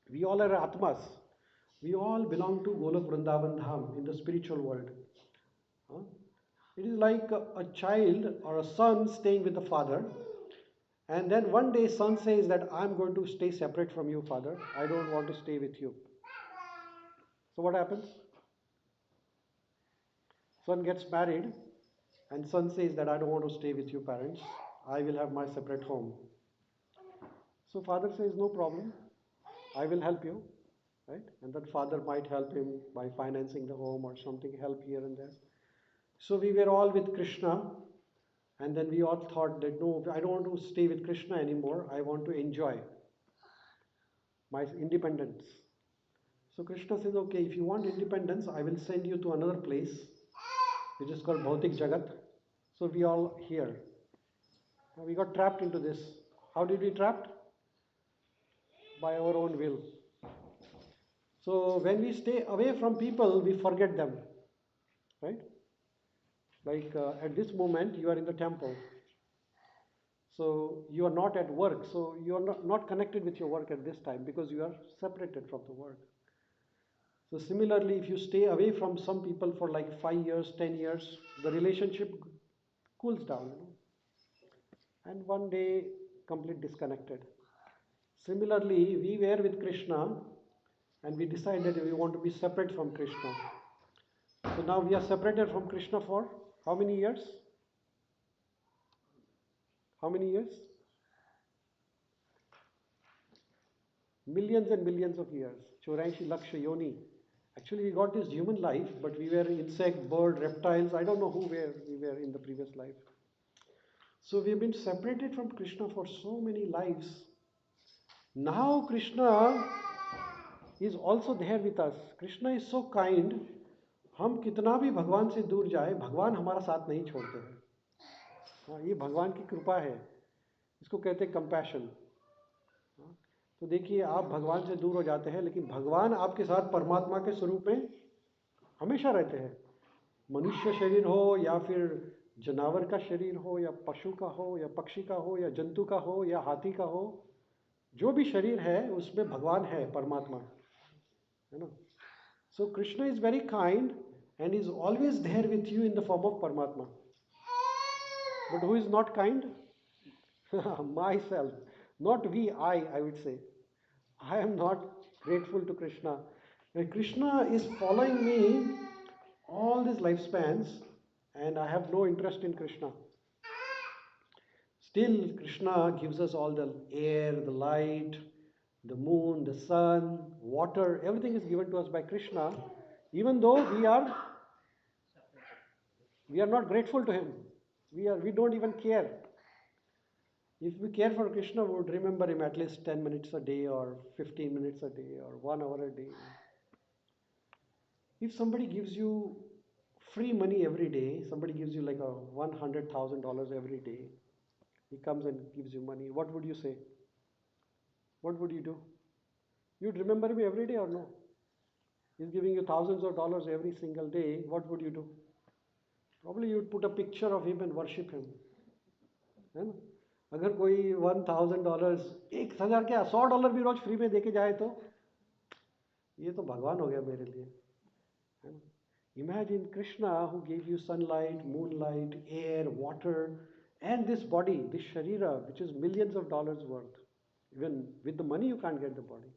We all are Atmas. We all belong to Golok Vrindavan Dham in the spiritual world. Huh? It is like a child or a son staying with the father, and then one day son says that I'm going to stay separate from you, father. I don't want to stay with you. So what happens? Son gets married, and son says that I don't want to stay with you, parents. I will have my separate home. So father says, no problem. I will help you, right? And that father might help him by financing the home or something, help here and there. So we were all with Krishna, and then we all thought that no, I don't want to stay with Krishna anymore. I want to enjoy my independence. So Krishna says, okay, if you want independence, I will send you to another place, which is called Bhautik Jagat. So we all here. We got trapped into this. How did we trapped? By our own will. So when we stay away from people, we forget them, right? Like at this moment, you are in the temple. So you are not at work. So you are not connected with your work at this time because you are separated from the work. So similarly, if you stay away from some people for like 5 years, 10 years, the relationship cools down, and one day complete disconnected. Similarly, we were with Krishna and we decided we want to be separate from Krishna. So now we are separated from Krishna for how many years? How many years? Millions and millions of years. 84 laksha yoni. Actually, we got this human life, but we were insect, bird, reptiles. I don't know who we were in the previous life. So we have been separated from Krishna for so many lives. Now Krishna is also there with us. Krishna is so kind. हम कितना भी भगवान से दूर जाए, भगवान हमारा साथ नहीं छोड़ते हैं. हाँ, ये भगवान की कृपा है. इसको कहते हैं कंपैशन. तो देखिए, आप भगवान से दूर हो जाते हैं, लेकिन भगवान आपके साथ परमात्मा के स्वरूप में हमेशा रहते हैं. मनुष्य शरीर हो या फिर जानवर का शरीर हो या पशु का हो या पक्षी का हो या जंतु का हो या हाथी का हो, जो भी शरीर है उसमें भगवान है, परमात्मा है ना. So Krishna is very kind and is always there with you in the form of Paramatma. But who is not kind? My self, not we, I would say. I am not grateful to Krishna. And Krishna is following me all these lifespans, and I have no interest in Krishna. Still, Krishna gives us all the air, the light, the moon, the sun, water, everything is given to us by Krishna, even though we are not grateful to him. We don't even care. If we care for Krishna, we would remember him at least 10 minutes a day or 15 minutes a day or 1 hour a day. If somebody gives you free money every day, somebody gives you like a $100,000 every day, he comes and gives you money, what would you say? What would you do? You'd remember him every day or no? He's giving you thousands of dollars every single day, what would you do? Probably you'd put a picture of him and worship him. है ना? अगर कोई $1,000, 1,000 क्या, $100 भी रोज free में देके जाए तो ये तो भगवान हो गया मेरे लिए, है ना? Imagine Krishna who gave you sunlight, moonlight, air, water, and this body, this sharira, which is millions of dollars worth. Even with the money, you can't get the body.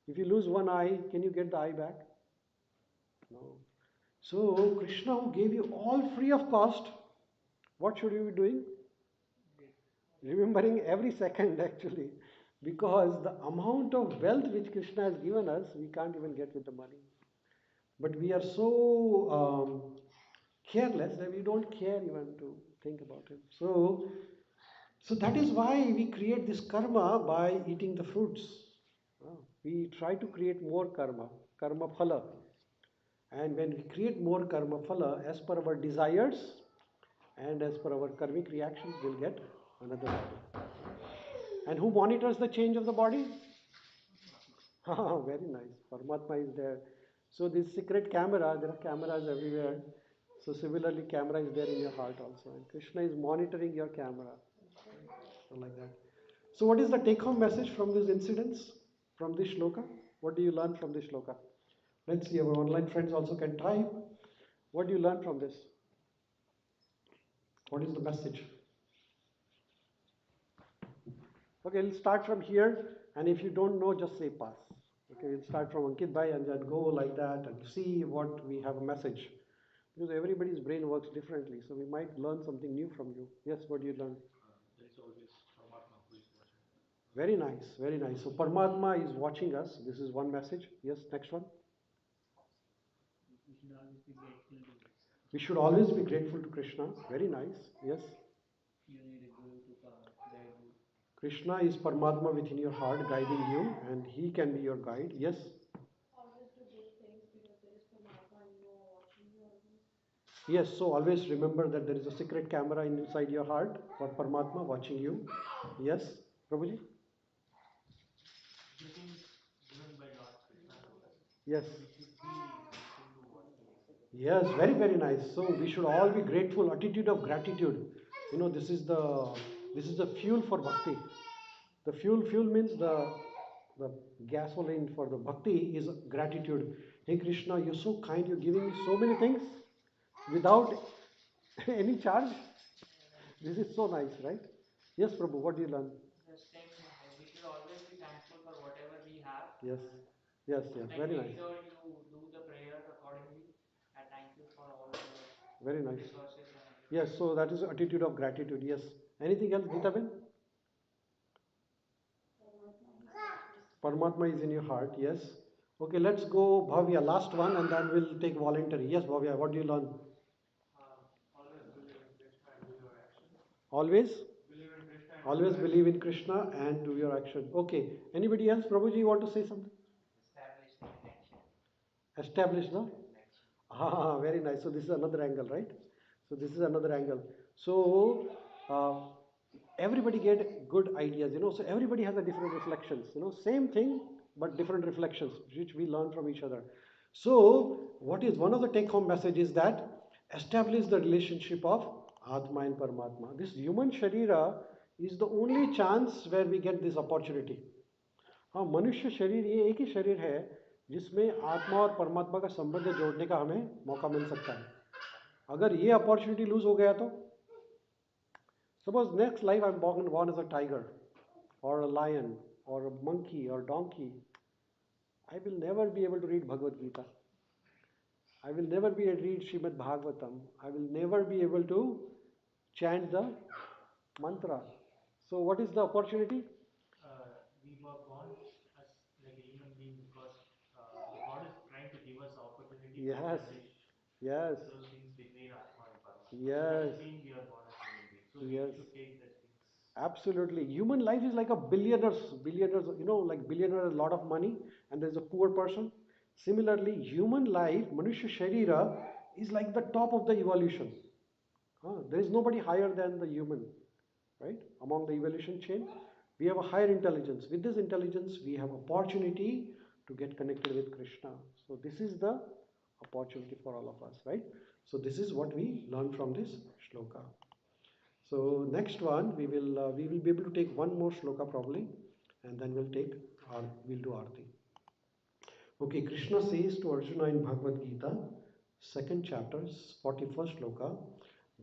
If you lose one eye, can you get the eye back? No. So, Krishna who gave you all free of cost, what should you be doing? Remembering every second actually, because the amount of wealth which Krishna has given us, we can't even get with the money. But we are so careless that we don't care even to think about it. So that is why we create this karma by eating the fruits. We try to create more karma, karma phala. And when we create more karma phala, as per our desires and as per our karmic reactions, we'll get another body. And who monitors the change of the body? Very nice. Paramatma is there. So this secret camera, there are cameras everywhere. So similarly, camera is there in your heart also, and Krishna is monitoring your camera. So like that. So what is the take-home message from these incidents, from this shloka? What do you learn from this shloka? Let's see, our online friends also can type. What do you learn from this? What is the message? Okay, we'll start from here, and if you don't know, just say pass. Okay, we'll start from Ankit Bhai and then go like that and see what we have a message. Because everybody's brain works differently, so we might learn something new from you. Yes, what do you learn? Very nice, very nice. So Paramatma is watching us. This is one message. Yes, next one. We should always be grateful to Krishna. Very nice. Yes. Krishna is Paramatma within your heart guiding you, and he can be your guide. Yes. Yes, so always remember that there is a secret camera inside your heart for Paramatma watching you. Yes, Prabhuji? Yes. Yes, very, very nice. So we should all be grateful, attitude of gratitude. You know, this is the fuel for bhakti. The fuel means the gasoline for the bhakti is gratitude. Hey Krishna, you're so kind, you're giving me so many things without any charge. This is so nice, right? Yes, Prabhu, what do you learn? The same thing. Like we should always be thankful for whatever we have. Yes, yes, yes. Like very nice. Make sure you do the prayers accordingly. And thank you for all the very nice resources and everything. Yes, so that is attitude of gratitude. Yes. Anything else, Gita Ben? Paramatma is in your heart. Yes. Okay, let's go Bhavya. Last one, and then we'll take voluntary. Yes, Bhavya. What do you learn? Always? Always believe in Krishna and do your action. Okay. Anybody else? Prabhuji, you want to say something? Establish the? Ah, very nice. So this is another angle, right? So this is another angle. So everybody get good ideas, So everybody has a different reflections, Same thing, but different reflections, which we learn from each other. So what is one of the take-home messages that establish the relationship of Atma and Paramatma. This human Sharira is the only chance where we get this opportunity. हाँ मनुष्य शरीर ये एक ही शरीर है जिसमें आत्मा और परमात्मा का संबंध जोड़ने का हमें मौका मिल सकता है अगर ये अपॉर्चुनिटी लूज हो गया तो suppose next life I'm born as a tiger or a lion or a monkey or donkey, I will never be able to read Bhagavad Gita. I will never be able to read Srimad Bhagavatam. I will never be able to chant the mantra. So what is the opportunity? We were born as like a human being because God is trying to give us opportunity to establish those things between Atma and Paramatma. Yes. That being we are born as human beings. So we should take that things. Absolutely. Human life is like a billionaires, like billionaire has a lot of money and there's a poor person. Similarly, human life, Manusha Sharira, is like the top of the evolution. There is nobody higher than the human, right? Among the evolution chain, we have a higher intelligence. With this intelligence, we have opportunity to get connected with Krishna. So this is the opportunity for all of us, right? So this is what we learn from this shloka. So next one, we will be able to take one more shloka probably, and then we'll do arti. Okay, Krishna says to Arjuna in Bhagavad Gita, second chapter, 41st shloka,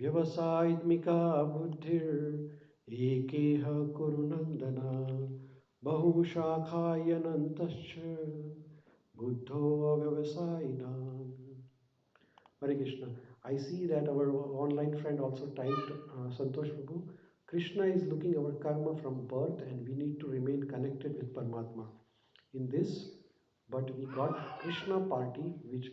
Vyavasaitmika buddhir ekeha kurunandana bahushakhayanantascha buddho avyavasainam. Hare Krishna. I see that our online friend also typed, Santosh Prabhu, Krishna is looking our karma from birth and we need to remain connected with Paramatma. In this, but we got Krishna party, which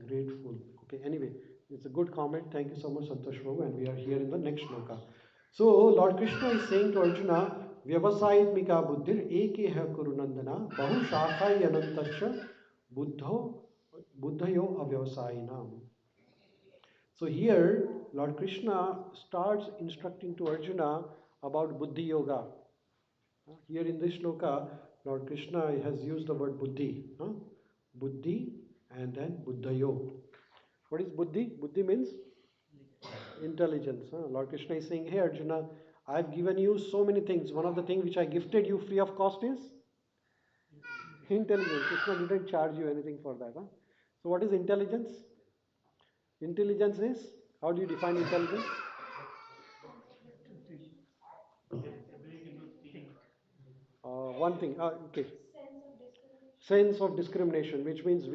grateful. Okay, anyway, it's a good comment. Thank you so much, Santosh Prabhu, and we are here in the next shloka. So, Lord Krishna is saying to Arjuna, Vyavasayit Mika Buddhir Eke Ha Kurunandana Bahu Shakhai Anantasya Buddhayo Avyavasayinam. So here, Lord Krishna starts instructing to Arjuna about Buddhi Yoga. Here in this shloka, Lord Krishna has used the word Buddhi. Buddhi and then Buddhayo. What is buddhi? Buddhi means intelligence. Huh? Lord Krishna is saying, hey Arjuna, I've given you so many things. One of the things which I gifted you free of cost is intelligence. Krishna didn't charge you anything for that. Huh? So what is intelligence? Intelligence is, how do you define intelligence? One thing, okay. Sense of discrimination, which means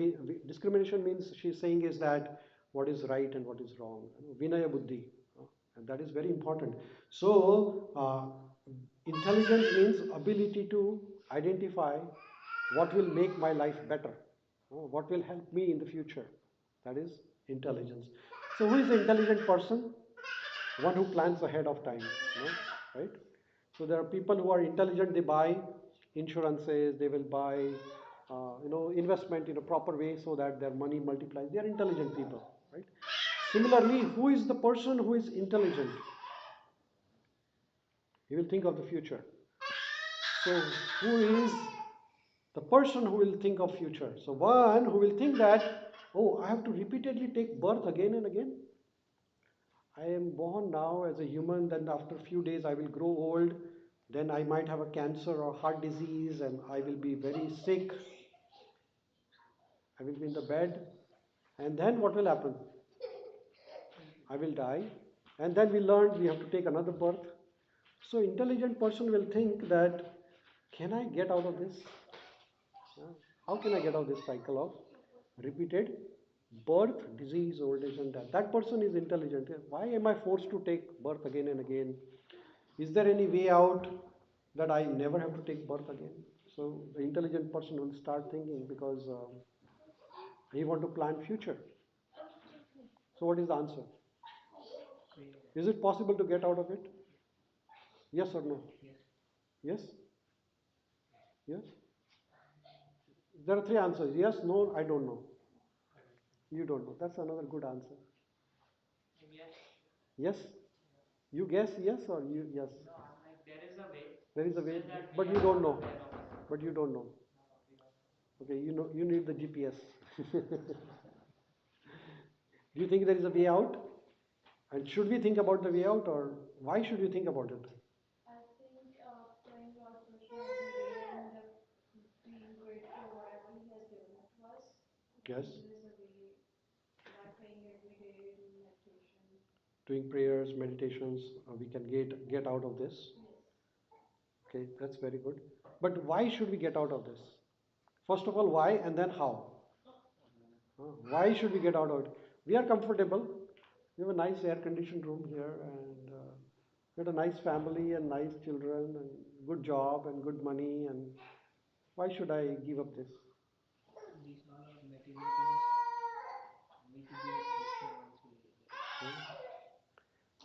discrimination means she's saying is that what is right and what is wrong. Vinaya buddhi, and that is very important. So, intelligence means ability to identify what will make my life better, what will help me in the future. That is intelligence. So, who is the intelligent person? One who plans ahead of time, right? So there are people who are intelligent. They buy insurances. They will buy, investment in a proper way so that their money multiplies. They are intelligent people, right? Similarly, who is the person who is intelligent? He will think of the future. So who is the person who will think of future? So one who will think that, oh, I have to repeatedly take birth again and again. I am born now as a human, then after a few days I will grow old, then I might have a cancer or heart disease, and I will be very sick. I will be in the bed, and then what will happen? I will die, and then we learned we have to take another birth. So intelligent person will think that, can I get out of this? Uh, How can I get out of this cycle of repeated birth, disease, old age, and death? That person is intelligent. Why am I forced to take birth again and again? Is there any way out that I never have to take birth again? So the intelligent person will start thinking because he want to plan future. So what is the answer? Is it possible to get out of it? Yes or no? Yes? Yes? There are three answers. Yes, no, I don't know. You don't know. That's another good answer. Yes? You guess yes or you yes? There is a way, but you don't know. But you don't know. Okay, you know you need the GPS. Do you think there is a way out? And should we think about the way out, or why should we think about it? Yes. Doing prayers, meditations, we can get out of this. Okay, that's very good. But why should we get out of this? First of all, why, and then how? Why should we get out of it? We are comfortable. We have a nice air-conditioned room here, and we have a nice family and nice children and good job and good money. And why should I give up this?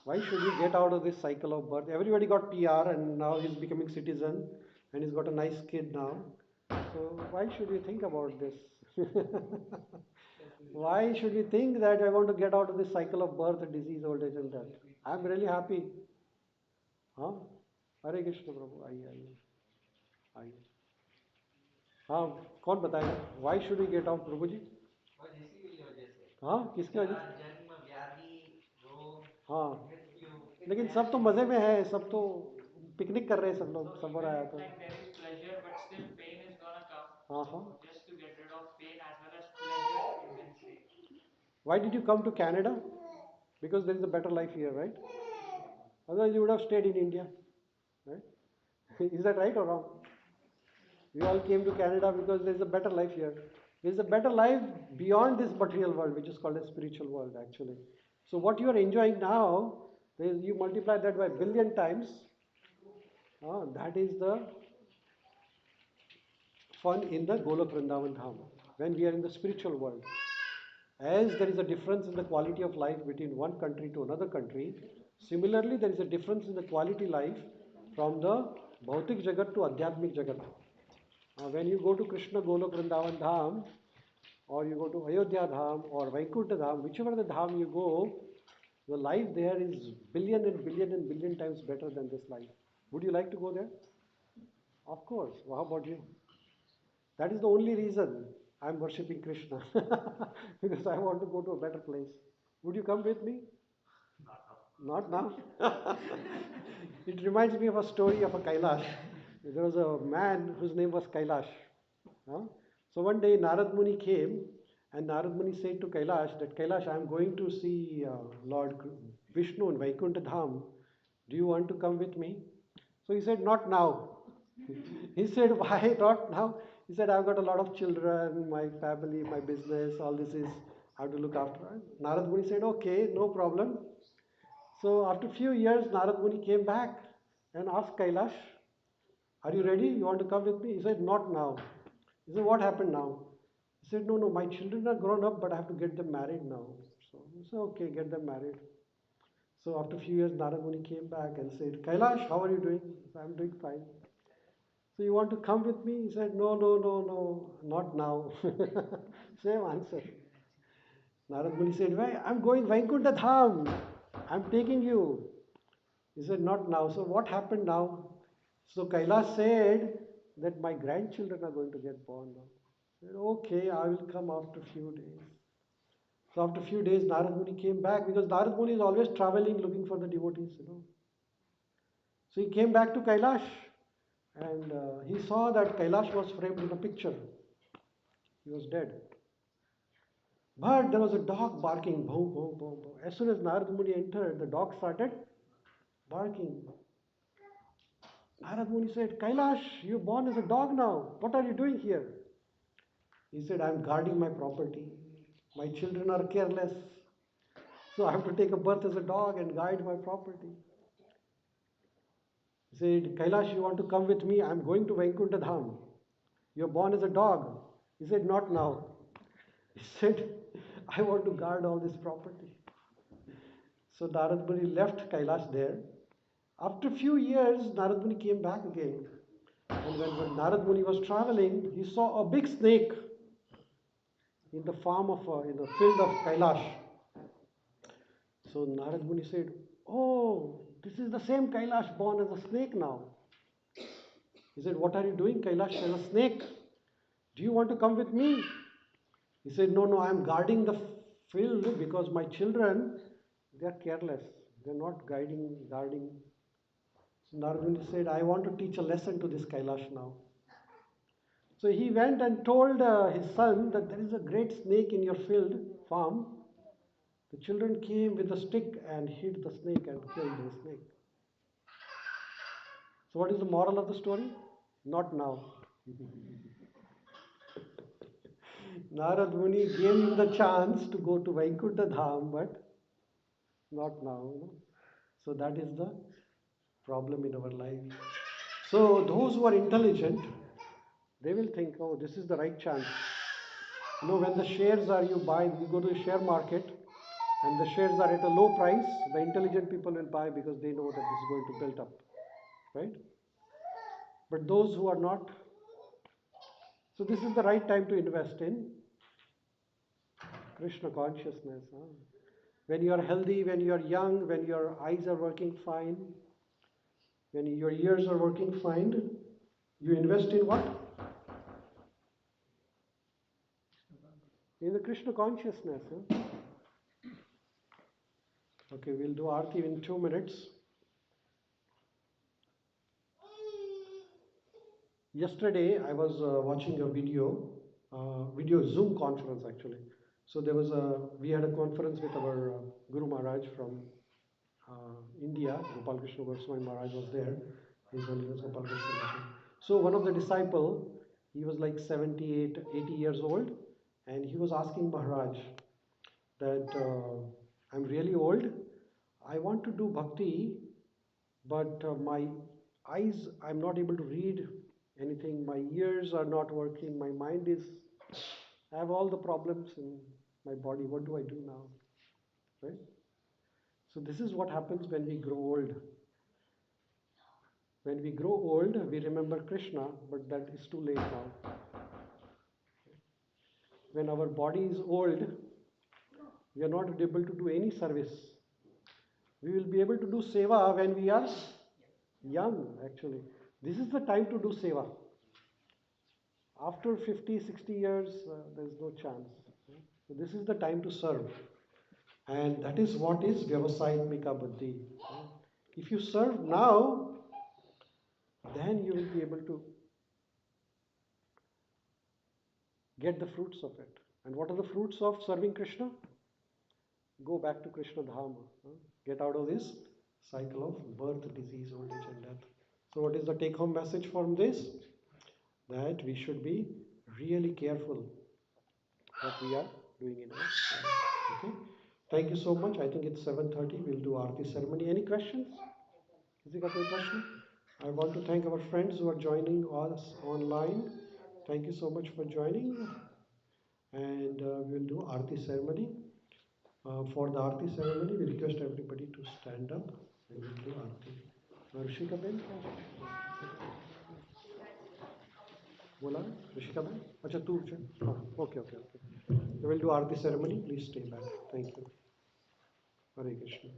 Why should we get out of this cycle of birth? Everybody got PR and now he's becoming citizen and he's got a nice kid now. So why should we think about this? Why should we think that I want to get out of this cycle of birth, disease, old age and death? I'm really happy. हाँ हरे कृष्ण प्रभु आइए आइए आइए हाँ कौन बताएगा why should we get out प्रभु जी हाँ किसके वजह हाँ लेकिन सब तो मजे में है सब तो पिकनिक कर रहे हैं सब लोग सब हो रहा है तो हाँ हाँ Why did you come to Canada? Because there is a better life here, right? Otherwise, you would have stayed in India, right? Is that right or wrong? We all came to Canada because there is a better life here. There is a better life beyond this material world, which is called a spiritual world, actually. So, what you are enjoying now, you multiply that by billion times. That is the fun in the Golok Vrindavan Dham when we are in the spiritual world. As there is a difference in the quality of life between one country to another country, similarly there is a difference in the quality life from the Bhautik Jagat to Adhyatmik Jagat. When you go to Krishna Golok Vrindavan Dham, or you go to Ayodhya Dham or Vaikuntha Dham, whichever the Dham you go, the life there is billion and billion and billion times better than this life. Would you like to go there? Of course. Well, how about you? That is the only reason. I'm worshipping Krishna because I want to go to a better place. Would you come with me? Not now. It reminds me of a story of a Kailash. There was a man whose name was Kailash. Huh? So one day Narad Muni came, and Narad Muni said to Kailash that Kailash, I am going to see Lord Vishnu in Vaikuntha Dham. Do you want to come with me? So he said, not now. He said, why not now? He said, I've got a lot of children, my family, my business, all this is, I have to look after. Narad Muni said, okay, no problem. So after a few years, Narad Muni came back and asked Kailash, are you ready? You want to come with me? He said, not now. He said, what happened now? He said, no, no, my children are grown up, but I have to get them married now. So he said, okay, get them married. So after a few years, Narad Muni came back and said, Kailash, how are you doing? He said, I'm doing fine. So you want to come with me? He said, no, no, no, no, not now. Same answer. Narad Muni said, why? I'm going Vaikuntha Dham. I'm taking you. He said, not now. So what happened now? So Kailash said that my grandchildren are going to get born now. He said, okay, I will come after a few days. So after a few days, Narad Muni came back because Narad Muni is always traveling looking for the devotees. So he came back to Kailash and he saw that Kailash was framed in a picture. He was dead. But there was a dog barking, boom, boom, boom, boom. As soon as Narad Muni entered, the dog started barking. Narad Muni said, Kailash, you're born as a dog now. What are you doing here? He said, I'm guarding my property. My children are careless. So I have to take a birth as a dog and guide my property. He said, Kailash, you want to come with me? I'm going to Vaikuntha Dham. You're born as a dog. He said, not now. He said, I want to guard all this property. So Narad Muni left Kailash there. After a few years, Narad Muni came back again. And when Narad Muni was traveling, he saw a big snake in the in the field of Kailash. So Narad Muni said, oh, this is the same Kailash born as a snake now. He said, what are you doing, Kailash, as a snake? Do you want to come with me? He said, no, no, I am guarding the field because my children, they are careless. They are not guarding. So Narad Muni said, I want to teach a lesson to this Kailash now. So he went and told his son that there is a great snake in your field, farm. The children came with a stick and hit the snake and killed the snake. So what is the moral of the story? Not now. Narad Muni gave him the chance to go to Vaikuntha Dham, but not now. So that is the problem in our life. So those who are intelligent, they will think, oh, this is the right chance. When the shares are you go to the share market and the shares are at a low price, the intelligent people will buy because they know that this is going to build up, right? But those who are not, so this is the right time to invest in Krishna consciousness. Huh? When you are healthy, when you are young, when your eyes are working fine, when your ears are working fine, you invest in what? In the Krishna consciousness. Huh? Okay, we'll do Aarti in 2 minutes. Yesterday, I was watching a video Zoom conference actually. So we had a conference with our Guru Maharaj from India. Gopal Krishna Goswami Maharaj was there. His Holiness Gopal Krishna Goswami. So one of the disciple, he was like 78, 80 years old, and he was asking Maharaj that I'm really old. I want to do bhakti, but my eyes, I'm not able to read anything. My ears are not working. My mind is, I have all the problems in my body. What do I do now? Right? So this is what happens when we grow old. When we grow old, we remember Krishna, but that is too late now. When our body is old, we are not able to do any service. We will be able to do seva when we are young, actually. This is the time to do seva. After 50, 60 years, there's no chance. So this is the time to serve. And that is what is Vyavasayatmika Buddhi. If you serve now, then you will be able to get the fruits of it. And what are the fruits of serving Krishna? Go back to Krishna Dhama. Get out of this cycle of birth, disease, old age, and death. So, what is the take home message from this? That we should be really careful what we are doing in our life. Okay. Thank you so much. I think it's 7:30. We'll do Aarti ceremony. Any questions? किसी का कोई प्रश्न? I want to thank our friends who are joining us online. Thank you so much for joining. And we'll do Aarti ceremony. For the Aarti ceremony, we request everybody to stand up and we'll do Aarti. Rishika Ben? बोला Rishika Ben? अच्छा तू okay, okay, okay. We will do Aarti ceremony. Please stay back. Thank you. Hare Krishna.